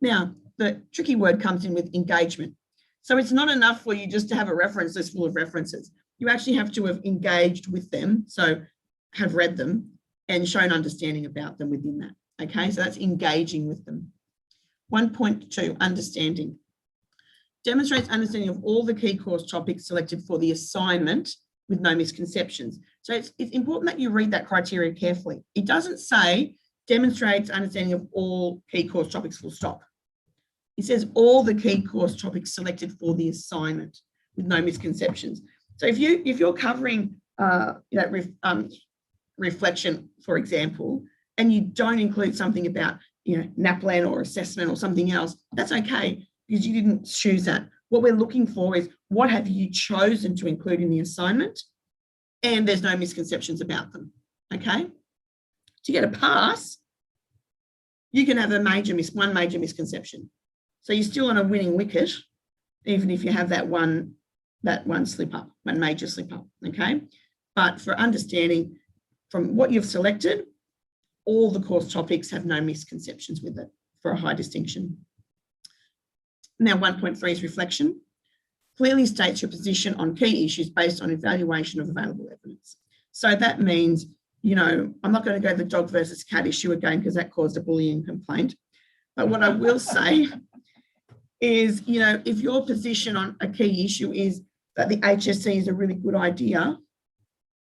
Now, the tricky word comes in with engagement. So it's not enough for you just to have a reference list full of references. You actually have to have engaged with them, so have read them and shown understanding about them within that. Okay, so that's engaging with them. 1.2, understanding. Demonstrates understanding of all the key course topics selected for the assignment with no misconceptions. So it's important that you read that criteria carefully. It doesn't say demonstrates understanding of all key course topics full stop. It says all the key course topics selected for the assignment with no misconceptions. So if you're covering reflection, for example, and you don't include something about NAPLAN or assessment or something else, that's okay because you didn't choose that. What we're looking for is what have you chosen to include in the assignment, and there's no misconceptions about them. Okay. To get a pass, you can have one major misconception. So you're still on a winning wicket, even if you have that one slip up, one major slip up. Okay. But for understanding from what you've selected, all the course topics have no misconceptions with it for a high distinction. Now 1.3 is reflection. Clearly states your position on key issues based on evaluation of available evidence. So that means, I'm not going to go the dog versus cat issue again because that caused a bullying complaint. But what I will say is, if your position on a key issue is that the HSC is a really good idea,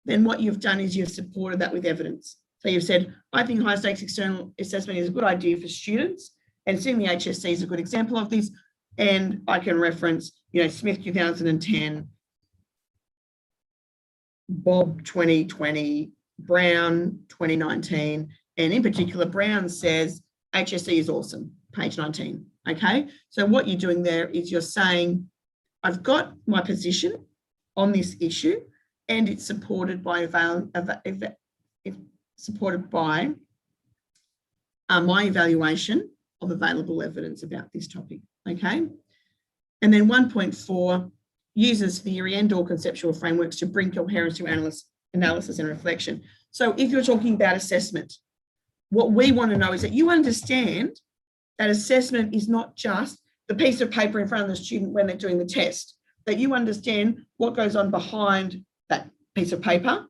then what you've done is you've supported that with evidence. So you've said, I think high stakes external assessment is a good idea for students, and seeing the HSC is a good example of this. And I can reference, Smith 2010, Bob 2020, Brown 2019, and in particular, Brown says HSC is awesome, page 19. Okay, so what you're doing there is you're saying, I've got my position on this issue, and it's supported by my evaluation of available evidence about this topic. Okay, and then 1.4 uses theory and/or conceptual frameworks to bring coherence to analysis and reflection. So if you're talking about assessment, what we want to know is that you understand that assessment is not just the piece of paper in front of the student when they're doing the test, that you understand what goes on behind that piece of paper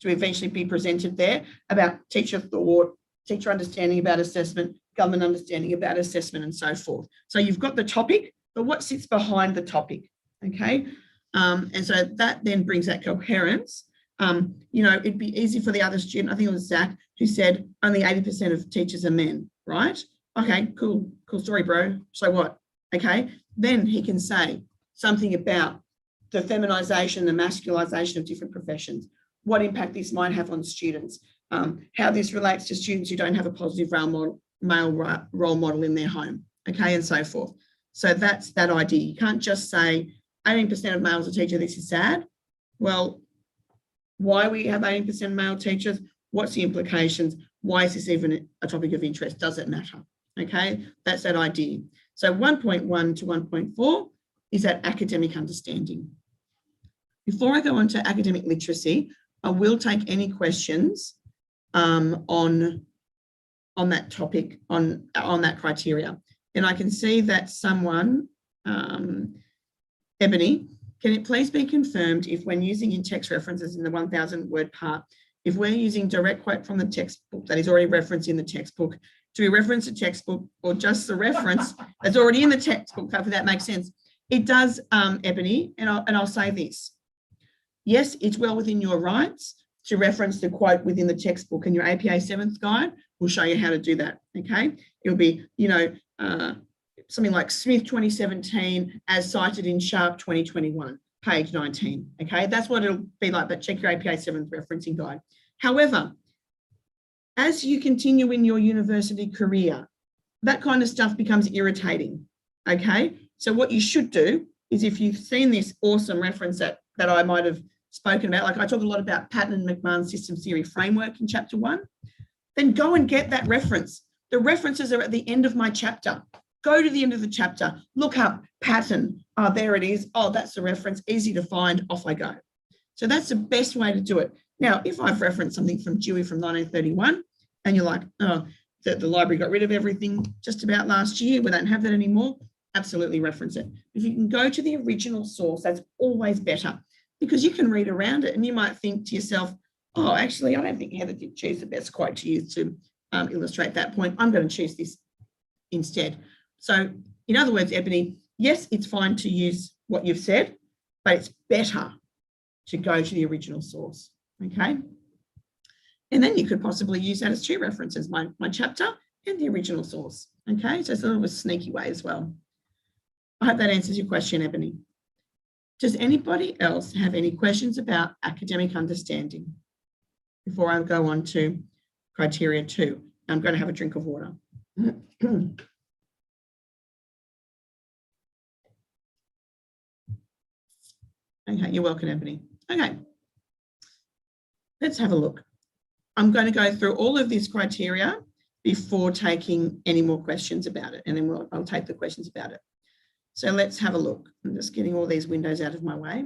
to eventually be presented there about teacher thought, teacher understanding about assessment, government understanding about assessment, and so forth. So you've got the topic, but what sits behind the topic, okay? And so that then brings that coherence. You know, it'd be easy for the other student, I think it was Zach, who said only 80% of teachers are men, right? Okay, cool story, bro. So what? Okay, then he can say something about the feminisation, the masculisation of different professions, what impact this might have on students, how this relates to students who don't have a positive male role model in their home, okay, and so forth. So that's that idea. You can't just say 18% of males are teachers, this is sad. Well, why we have 18% male teachers, what's the implications, why is this even a topic of interest, does it matter? Okay, that's that idea. So 1.1 to 1.4 is that academic understanding. Before I go on to academic literacy, I will take any questions on that topic, on that criteria. And I can see that someone, Ebony, can it please be confirmed if when using in-text references in the 1,000 word part, if we're using direct quote from the textbook that is already referenced in the textbook, do we reference the textbook or just the reference that's already in the textbook? Hopefully that makes sense. It does, Ebony, and I'll say this. Yes, it's well within your rights to reference the quote within the textbook, and your APA 7th guide will show you how to do that, okay? It'll be, you know, something like Smith 2017 as cited in Sharp 2021, page 19, okay? That's what it'll be like, but check your APA 7th referencing guide. However, as you continue in your university career, that kind of stuff becomes irritating, okay? So what you should do is, if you've seen this awesome reference that I might have spoken about, like I talk a lot about Patton and McMahon's systems theory framework in chapter 1, then go and get that reference. The references are at the end of my chapter. Go to the end of the chapter, look up Patton. Oh, there it is. Oh, that's the reference, easy to find, off I go. So that's the best way to do it. Now, if I've referenced something from Dewey from 1931 and you're like, oh, the library got rid of everything just about last year, we don't have that anymore, absolutely reference it. If you can go to the original source, that's always better, because you can read around it and you might think to yourself, oh, actually, I don't think Heather did choose the best quote to use to illustrate that point. I'm going to choose this instead. So in other words, Ebony, yes, it's fine to use what you've said, but it's better to go to the original source, okay? And then you could possibly use that as two references, my chapter and the original source, okay? So it's a little bit sneaky way as well. I hope that answers your question, Ebony. Does anybody else have any questions about academic understanding before I go on to criteria 2? I'm going to have a drink of water. Okay, you're welcome, Ebony. Okay, let's have a look. I'm going to go through all of this criteria before taking any more questions about it, and then I'll take the questions about it. So let's have a look. I'm just getting all these windows out of my way.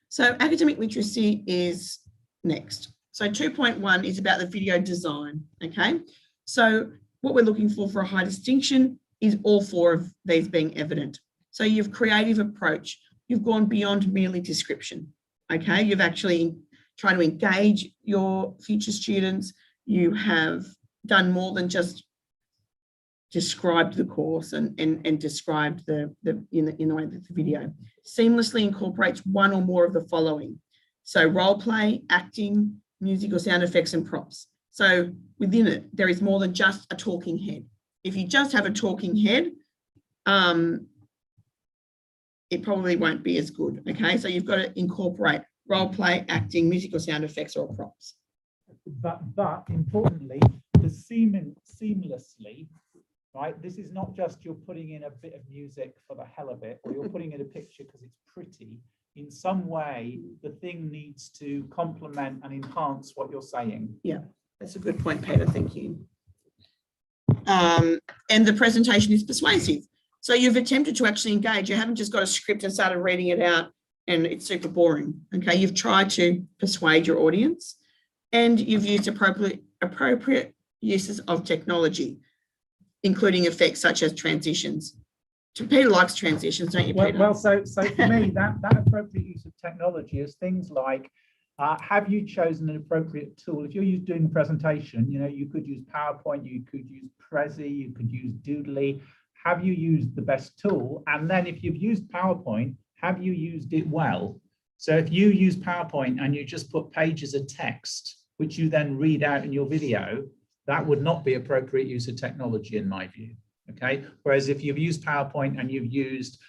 So academic literacy is next. So 2.1 is about the video design, okay? So what we're looking for a high distinction is all 4 of these being evident. So you've creative approach. You've gone beyond merely description, okay? You've actually tried to engage your future students. You have done more than just described the course and described in the way that the video seamlessly incorporates one or more of the following. So role play, acting, music or sound effects and props. So within it, there is more than just a talking head. If you just have a talking head, it probably won't be as good, okay? So you've got to incorporate role play, acting, music or sound effects or props. But importantly, the seamlessly, right? This is not just you're putting in a bit of music for the hell of it, or you're putting in a picture because it's pretty. In some way, the thing needs to complement and enhance what you're saying. Yeah, that's a good point, Peter. Thank you. And the presentation is persuasive. So you've attempted to actually engage. You haven't just got a script and started reading it out and it's super boring. Okay, you've tried to persuade your audience and you've used appropriate uses of technology, including effects such as transitions Peter likes transitions, don't you, Peter? Well, so for me, that appropriate use of technology is things like, have you chosen an appropriate tool? If you're doing a presentation, you could use PowerPoint, you could use Prezi, you could use Doodly. Have you used the best tool? And then if you've used PowerPoint, have you used it well? So if you use PowerPoint and you just put pages of text, which you then read out in your video, that would not be appropriate use of technology in my view. Okay. Whereas if you've used PowerPoint and you've used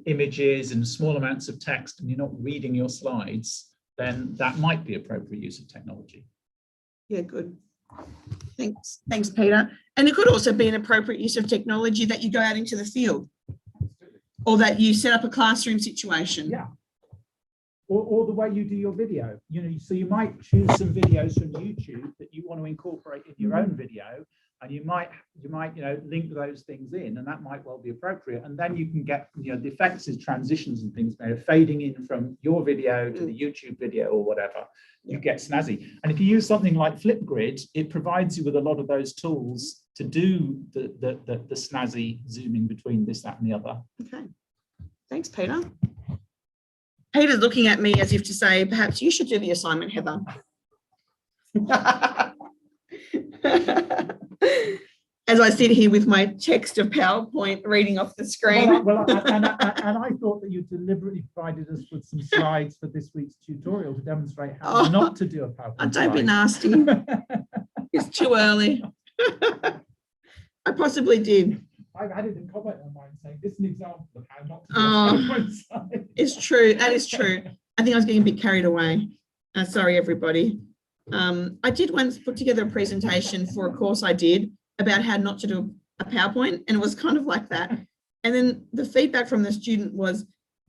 images and small amounts of text and you're not reading your slides, then that might be appropriate use of technology. Yeah, good. Thanks, Peter. And it could also be an appropriate use of technology that you go out into the field or that you set up a classroom situation. Yeah. Or the way you do your video, so you might choose some videos from YouTube that you want to incorporate in your own video, and you might link those things in, and that might well be appropriate. And then you can get the effects as transitions and things, fading in from your video to the YouTube video or whatever. You get snazzy. And if you use something like Flipgrid, it provides you with a lot of those tools to do the snazzy zooming between this, that, and the other. Okay. Thanks, Peter. Peter's looking at me as if to say, perhaps you should do the assignment, Heather. As I sit here with my text of PowerPoint reading off the screen. And I thought that you deliberately provided us with some slides for this week's tutorial to demonstrate how not to do a PowerPoint. Don't be nasty. It's too early. I possibly did. I didn't comment on mine saying this is an example of how not to do a PowerPoint slide. It's true. That is true. I think I was getting a bit carried away. Sorry, everybody. I did once put together a presentation for a course I did about how not to do a PowerPoint, and it was kind of like that. And then the feedback from the student was,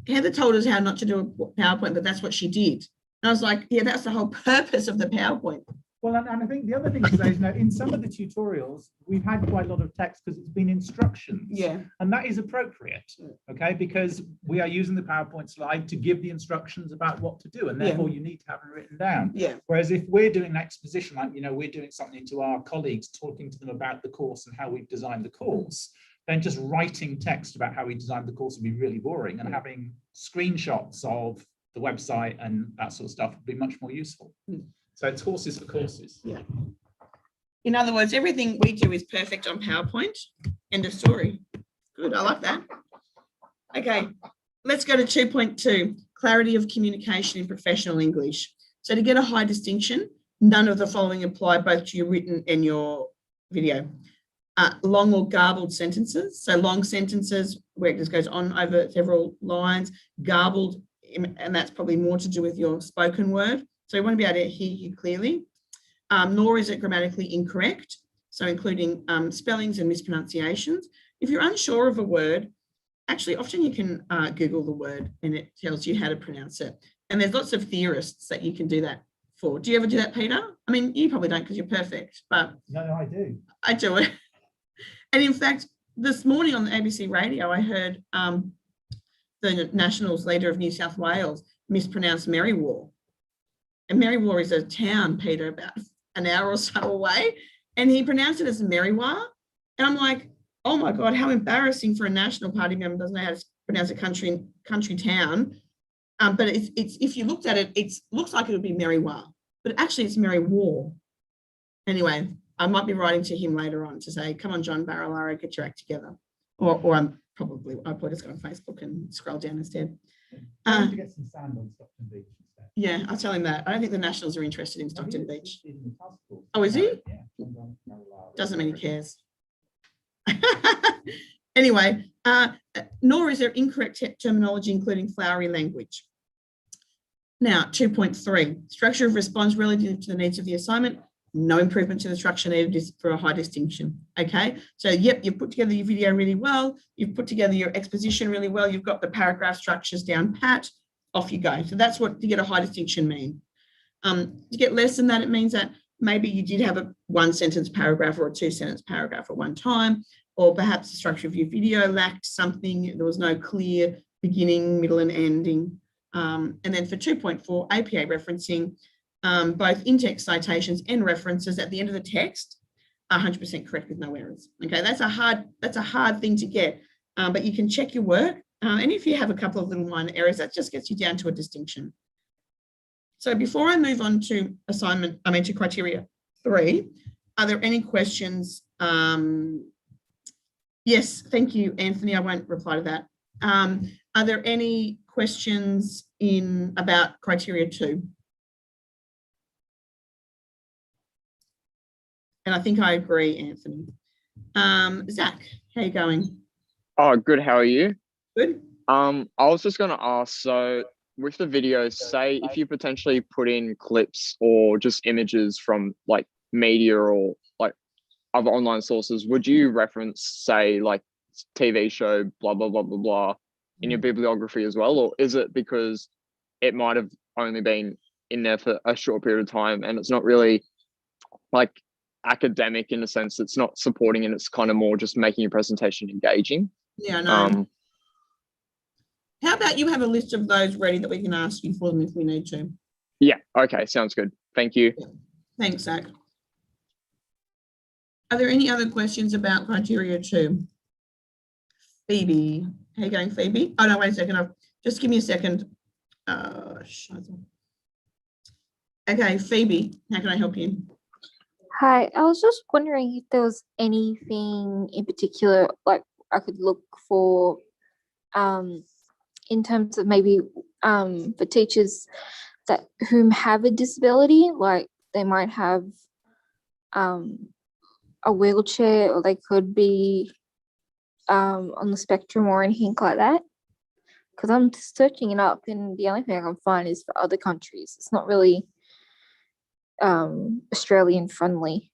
Heather told us how not to do a PowerPoint, but that's what she did. And I was like, yeah, that's the whole purpose of the PowerPoint. Well, and I think the other thing to say is, in some of the tutorials, we've had quite a lot of text because it's been instructions. Yeah. And that is appropriate, okay, because we are using the PowerPoint slide to give the instructions about what to do, and therefore you need to have them written down. Yeah. Whereas if we're doing an exposition, like, we're doing something to our colleagues, talking to them about the course and how we've designed the course, then just writing text about how we designed the course would be really boring, and having screenshots of the website and that sort of stuff would be much more useful. So it's horses for courses. Yeah. In other words, everything we do is perfect on PowerPoint. End of story. Good, I like that. Okay, let's go to 2.2, clarity of communication in professional English. So to get a high distinction, none of the following apply both to your written and your video. Long or garbled sentences. So long sentences where it just goes on over several lines, garbled, and that's probably more to do with your spoken word. So we want to be able to hear you clearly, nor is it grammatically incorrect. So including spellings and mispronunciations. If you're unsure of a word, actually often you can Google the word and it tells you how to pronounce it. And there's lots of theorists that you can do that for. Do you ever do that, Peter? I mean, you probably don't because you're perfect, but. No, I do. I do it. And in fact, this morning on the ABC radio, I heard the Nationals leader of New South Wales mispronounce Merriwar. And Merriwar is a town, Peter, about an hour or so away. And he pronounced it as Merriwar. And I'm like, oh my God, how embarrassing for a National Party member doesn't know how to pronounce a country town. But it's if you looked at it, it looks like it would be Merriwar, but actually it's Merriwar. Anyway, I might be writing to him later on to say, come on, John Barilaro, get your act together. Or I'll probably just go on Facebook and scroll down instead. To get some sand on Stockton Beach instead. Yeah, I'll tell him that. I don't think the Nationals are interested in Stockton Beach. Oh, is he? Yeah. Doesn't mean he cares. Anyway, nor is there incorrect terminology, including flowery language. Now, 2.3, structure of response relative to the needs of the assignment. No improvement to the structure needed for a high distinction. Okay, so yep, you've put together your video really well. You've put together your exposition really well. You've got the paragraph structures down pat. Off you go. So that's what to get a high distinction mean. To get less than that, it means that maybe you did have a one sentence paragraph or a 2-sentence paragraph at one time, or perhaps the structure of your video lacked something. There was no clear beginning, middle, and ending. And then for 2.4, APA referencing, both in-text citations and references at the end of the text are 100% correct with no errors. Okay, that's a hard thing to get. but you can check your work. And if you have a couple of little minor errors, that just gets you down to a distinction. So before I move on to to criteria 3, are there any questions? Yes, thank you, Anthony. I won't reply to that. Are there any questions about criteria 2? And I think I agree, Anthony. Zach, how are you going? Oh, good. How are you? Good. I was just going to ask, so with the videos, say if you potentially put in clips or just images from like media or like other online sources, would you reference, say, like TV show, blah, blah, blah, blah, blah, in your bibliography as well? Or is it because it might have only been in there for a short period of time and it's not really like academic in the sense it's not supporting and it's kind of more just making your presentation engaging? Yeah, no. How about you have a list of those ready that we can ask you for them if we need to? Yeah, okay, sounds good. Thank you. Thanks, Zach. Are there any other questions about criteria 2? Phoebe, how you going, Phoebe? Oh, no, wait a second. Just give me a second. Okay, Phoebe, how can I help you? Hi, I was just wondering if there was anything in particular, like I could look for in terms of maybe for teachers whom have a disability, like they might have a wheelchair or they could be on the spectrum or anything like that. Because I'm searching it up and the only thing I can find is for other countries. It's not really Australian friendly.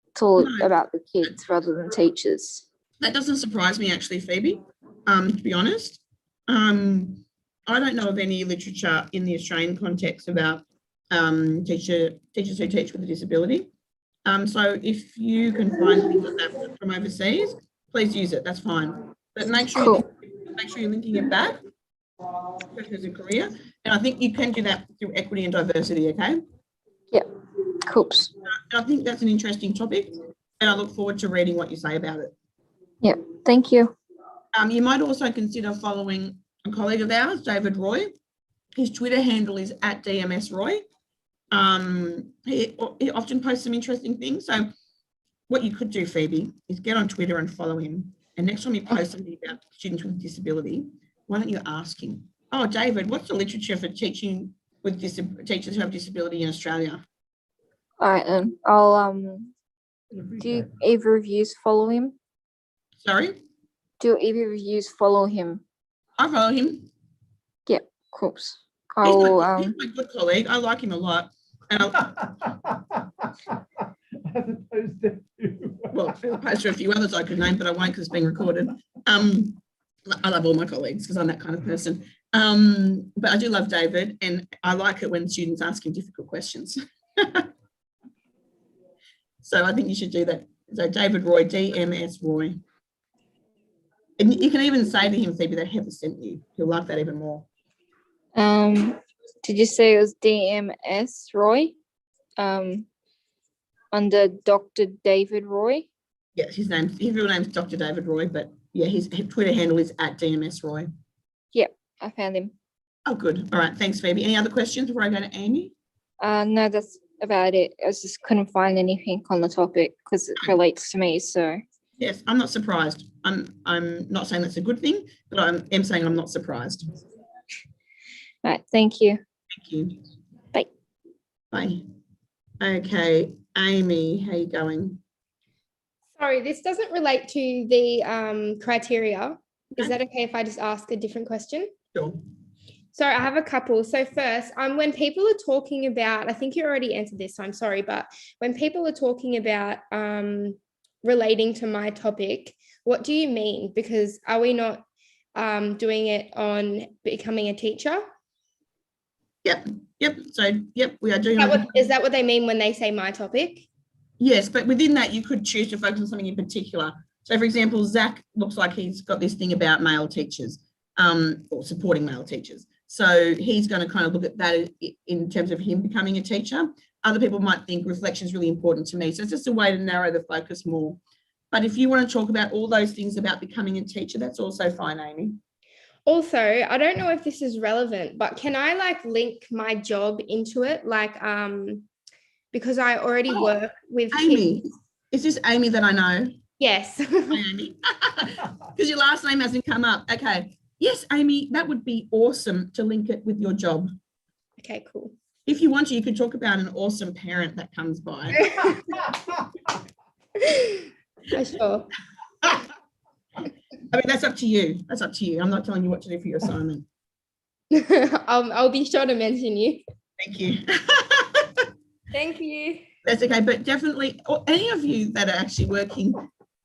It's all about the kids rather than teachers. That doesn't surprise me actually, Phoebe, to be honest. I don't know of any literature in the Australian context about teachers who teach with a disability. So if you can find things like that from overseas, please use it. That's fine. But make sure you're linking it back as a career. And I think you can do that through equity and diversity, okay? Yeah, cool. And I think that's an interesting topic, and I look forward to reading what you say about it. Yeah, thank you. You might also consider following a colleague of ours, David Roy. His Twitter handle is @DMSRoy. He often posts some interesting things. So what you could do, Phoebe, is get on Twitter and follow him. And next time you post something about students with disability, why don't you ask him, oh, David, what's the literature for teaching with teachers who have disability in Australia? All right, then I'll do either of you follow him? Sorry? Do either of you follow him? I follow him. Yeah, cool. He's my good colleague. I like him a lot. And as opposed to well, as opposed to a few others I could name, but I won't because it's being recorded. I love all my colleagues because I'm that kind of person. But I do love David, and I like it when students ask him difficult questions. So I think you should do that. So David Roy, DMS Roy. And you can even say to him, Phoebe, that Heather sent you. He'll like that even more. Did you say it was DMS Roy? Under Dr. David Roy? Yeah, his real name's Dr. David Roy, but yeah, his Twitter handle is @DMSRoy. Yep, I found him. Oh, good. All right, thanks, Phoebe. Any other questions before I go to Amy? No, that's about it. I just couldn't find anything on the topic because it relates to me, so. Yes, I'm not surprised. I'm not saying that's a good thing, but I am saying I'm not surprised. Right, thank you. Thank you. Bye. Bye. Okay, Amy, how you going? Sorry, this doesn't relate to the criteria. Is that okay if I just ask a different question? Sure. So I have a couple. So first, when people are talking about, I think you already answered this, so I'm sorry, but when people are talking about relating to my topic, what do you mean? Because are we not doing it on becoming a teacher? Yep. So, yep, we are doing Is that what they mean when they say my topic? Yes, but within that, you could choose to focus on something in particular. So, for example, Zach looks like he's got this thing about male teachers, or supporting male teachers. So he's going to kind of look at that in terms of him becoming a teacher. Other people might think reflection is really important to me. So it's just a way to narrow the focus more. But if you want to talk about all those things about becoming a teacher, that's also fine, Amy. Also, I don't know if this is relevant, but can I like link my job into it? Like, because I already work with Amy. kids. Is this Amy that I know? Yes. Hi, Amy. Because your last name hasn't come up. Okay. Yes, Amy, that would be awesome to link it with your job. Okay, cool. If you want to, you could talk about an awesome parent that comes by. Sure. I mean, that's up to you. That's up to you. I'm not telling you what to do for your assignment. I'll be sure to mention you. Thank you. Thank you. That's okay, but definitely, or any of you that are actually working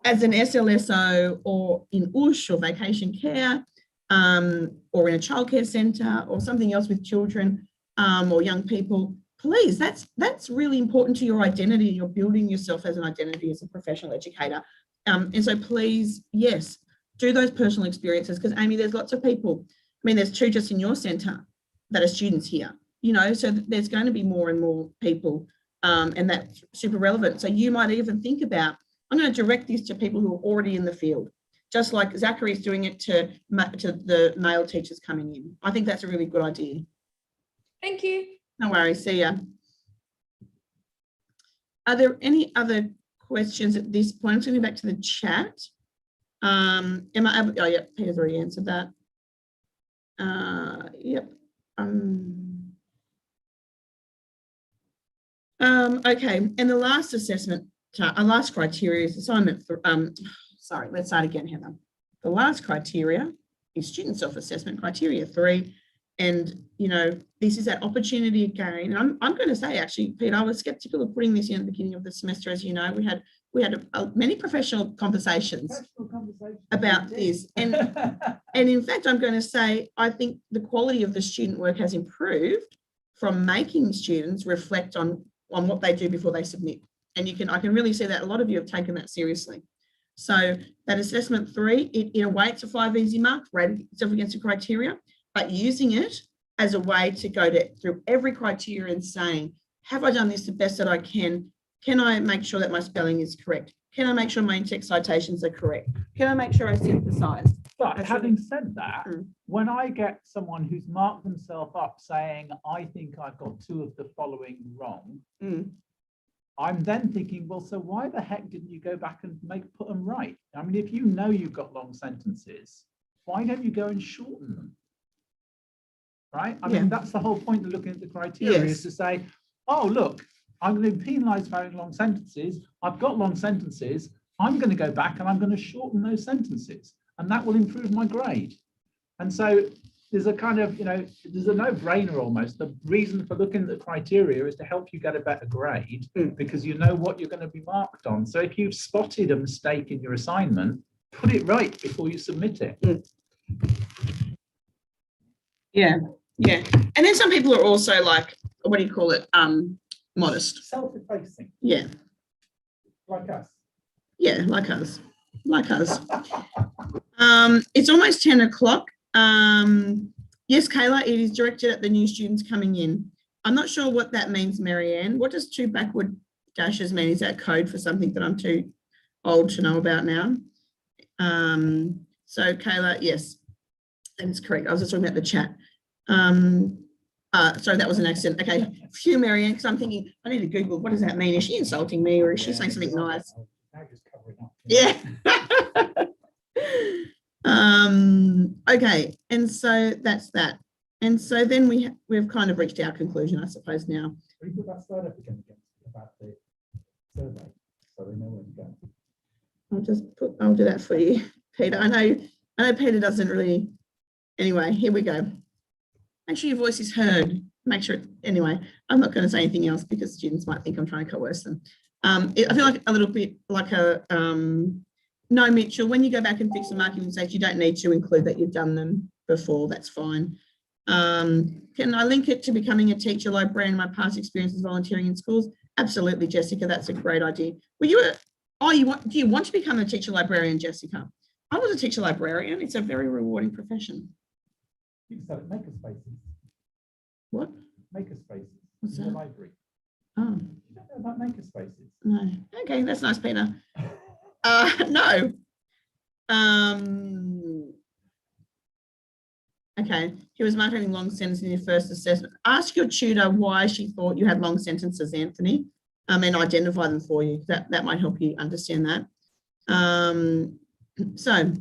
as an SLSO or in USH or vacation care, or in a childcare centre or something else with children, or young people, please, that's really important to your identity. You're building yourself as an identity as a professional educator. And so please, yes, do those personal experiences, because Amy, there's lots of people. I mean, there's 2 just in your centre that are students here, you know, so there's going to be more and more people, and that's super relevant. So you might even think about, I'm going to direct this to people who are already in the field, just like Zachary is doing it to the male teachers coming in. I think that's a really good idea. Thank you. No worries, see ya. Are there any other questions at this point? I'm going back to the chat. Am I able, oh yeah, Peter's already answered that. Yep. Okay, and the last assessment, last criteria is assignment, sorry, let's start again, Heather. The last criteria is student self-assessment criteria 3. And, you know, this is that opportunity again. And I'm going to say, actually, Pete, I was skeptical of putting this in at the beginning of the semester. As you know, we had many professional conversations about this. And, and in fact, I'm going to say, I think the quality of the student work has improved from making students reflect on what they do before they submit. And I can really see that a lot of you have taken that seriously. So that assessment 3, in a way, it's a 5 easy mark, rated itself against the criteria, but using it as a way to go through every criteria and saying, have I done this the best that I can? Can I make sure that my spelling is correct? Can I make sure my in-text citations are correct? Can I make sure I synthesize? But having said that, when I get someone who's marked themselves up saying, I think I've got 2 of the following wrong, I'm then thinking, well, so why the heck didn't you go back and put them right? I mean, if you know you've got long sentences, why don't you go and shorten them? Right? I mean, that's the whole point of looking at the criteria, is to say, oh, look, I'm going to be penalised for having long sentences. I've got long sentences. I'm going to go back and I'm going to shorten those sentences, and that will improve my grade. And so there's a kind of, you know, there's a no-brainer almost. The reason for looking at the criteria is to help you get a better grade, because you know what you're going to be marked on. So if you've spotted a mistake in your assignment, put it right before you submit it. Yeah. And then some people are also like, what do you call it? Modest. Self-effacing. Yeah. Like us. Yeah, like us. It's almost 10 o'clock. Yes, Kayla, it is directed at the new students coming in. I'm not sure what that means, Marianne. What does 2 backward dashes mean? Is that code for something that I'm too old to know about now? So Kayla, yes, that's correct. I was just talking about the chat. Sorry, that was an accident. Okay, phew, Marianne, because I'm thinking, I need to Google, what does that mean? Is she insulting me, or is she saying something nice? Yeah. Okay, and so that's that. And so then we've kind of reached our conclusion, I suppose, now. Will you put that slide up again about the survey, so they know where to go? I'll do that for you, Peter. I know Peter doesn't really. Anyway, here we go. Make sure your voice is heard. Make sure, anyway, I'm not going to say anything else because students might think I'm trying to coerce them. I feel like a little bit like a, no, Mitchell, when you go back and fix the marking mistakes, you don't need to include that you've done them before, that's fine. Can I link it to becoming a teacher librarian, my past experiences volunteering in schools? Absolutely, Jessica, that's a great idea. Were you do you want to become a teacher librarian, Jessica? I was a teacher librarian. It's a very rewarding profession. You can start at makerspaces. What? Makerspaces. What's in that? the library. Oh. You don't know about makerspaces? No. Okay, that's nice, Peter. No. Okay, he was marked having long sentences in your first assessment. Ask your tutor why she thought you had long sentences, Anthony, and identify them for you. That might help you understand that. So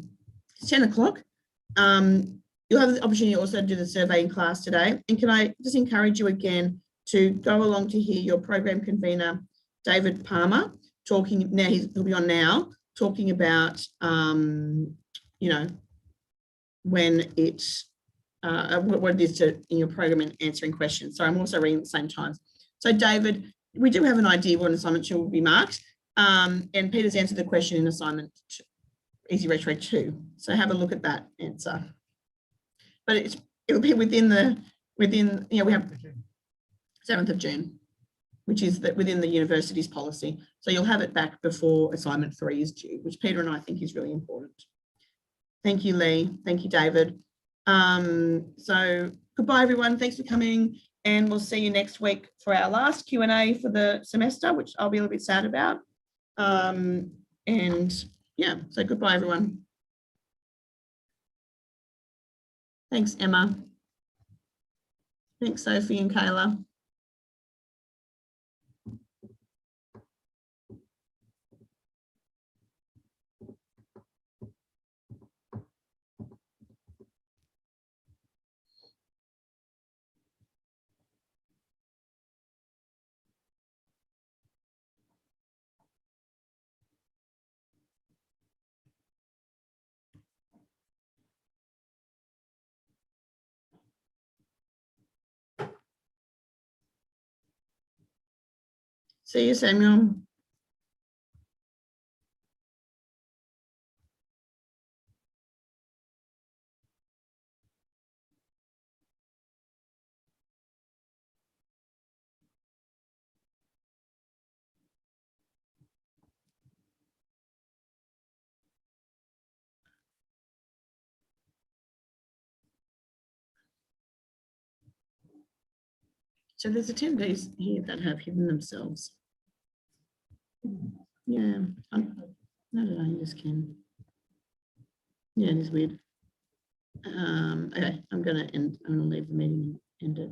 it's 10 o'clock. You'll have the opportunity also to do the survey in class today. And can I just encourage you again to go along to hear your program convener, David Palmer, talking now, he'll be on now, talking about, you know, when it's, what it is in your program and answering questions. So I'm also reading at the same time. So David, we do have an idea what an assignment will be marked. And Peter's answered the question in assignment Easy Retro 2. So have a look at that answer. But it'll be within, you know, we have 7th of June, which is within the university's policy. So you'll have it back before assignment 3 is due, which Peter and I think is really important. Thank you, Lee. Thank you, David. So goodbye, everyone. Thanks for coming. And we'll see you next week for our last Q&A for the semester, which I'll be a little bit sad about. And yeah, so goodbye, everyone. Thanks, Emma. Thanks, Sophie and Kayla. See you, Samuel. So there's attendees here that have hidden themselves. Yeah, no, you just can. Yeah, it is weird. Okay, I'm gonna leave the meeting and end it.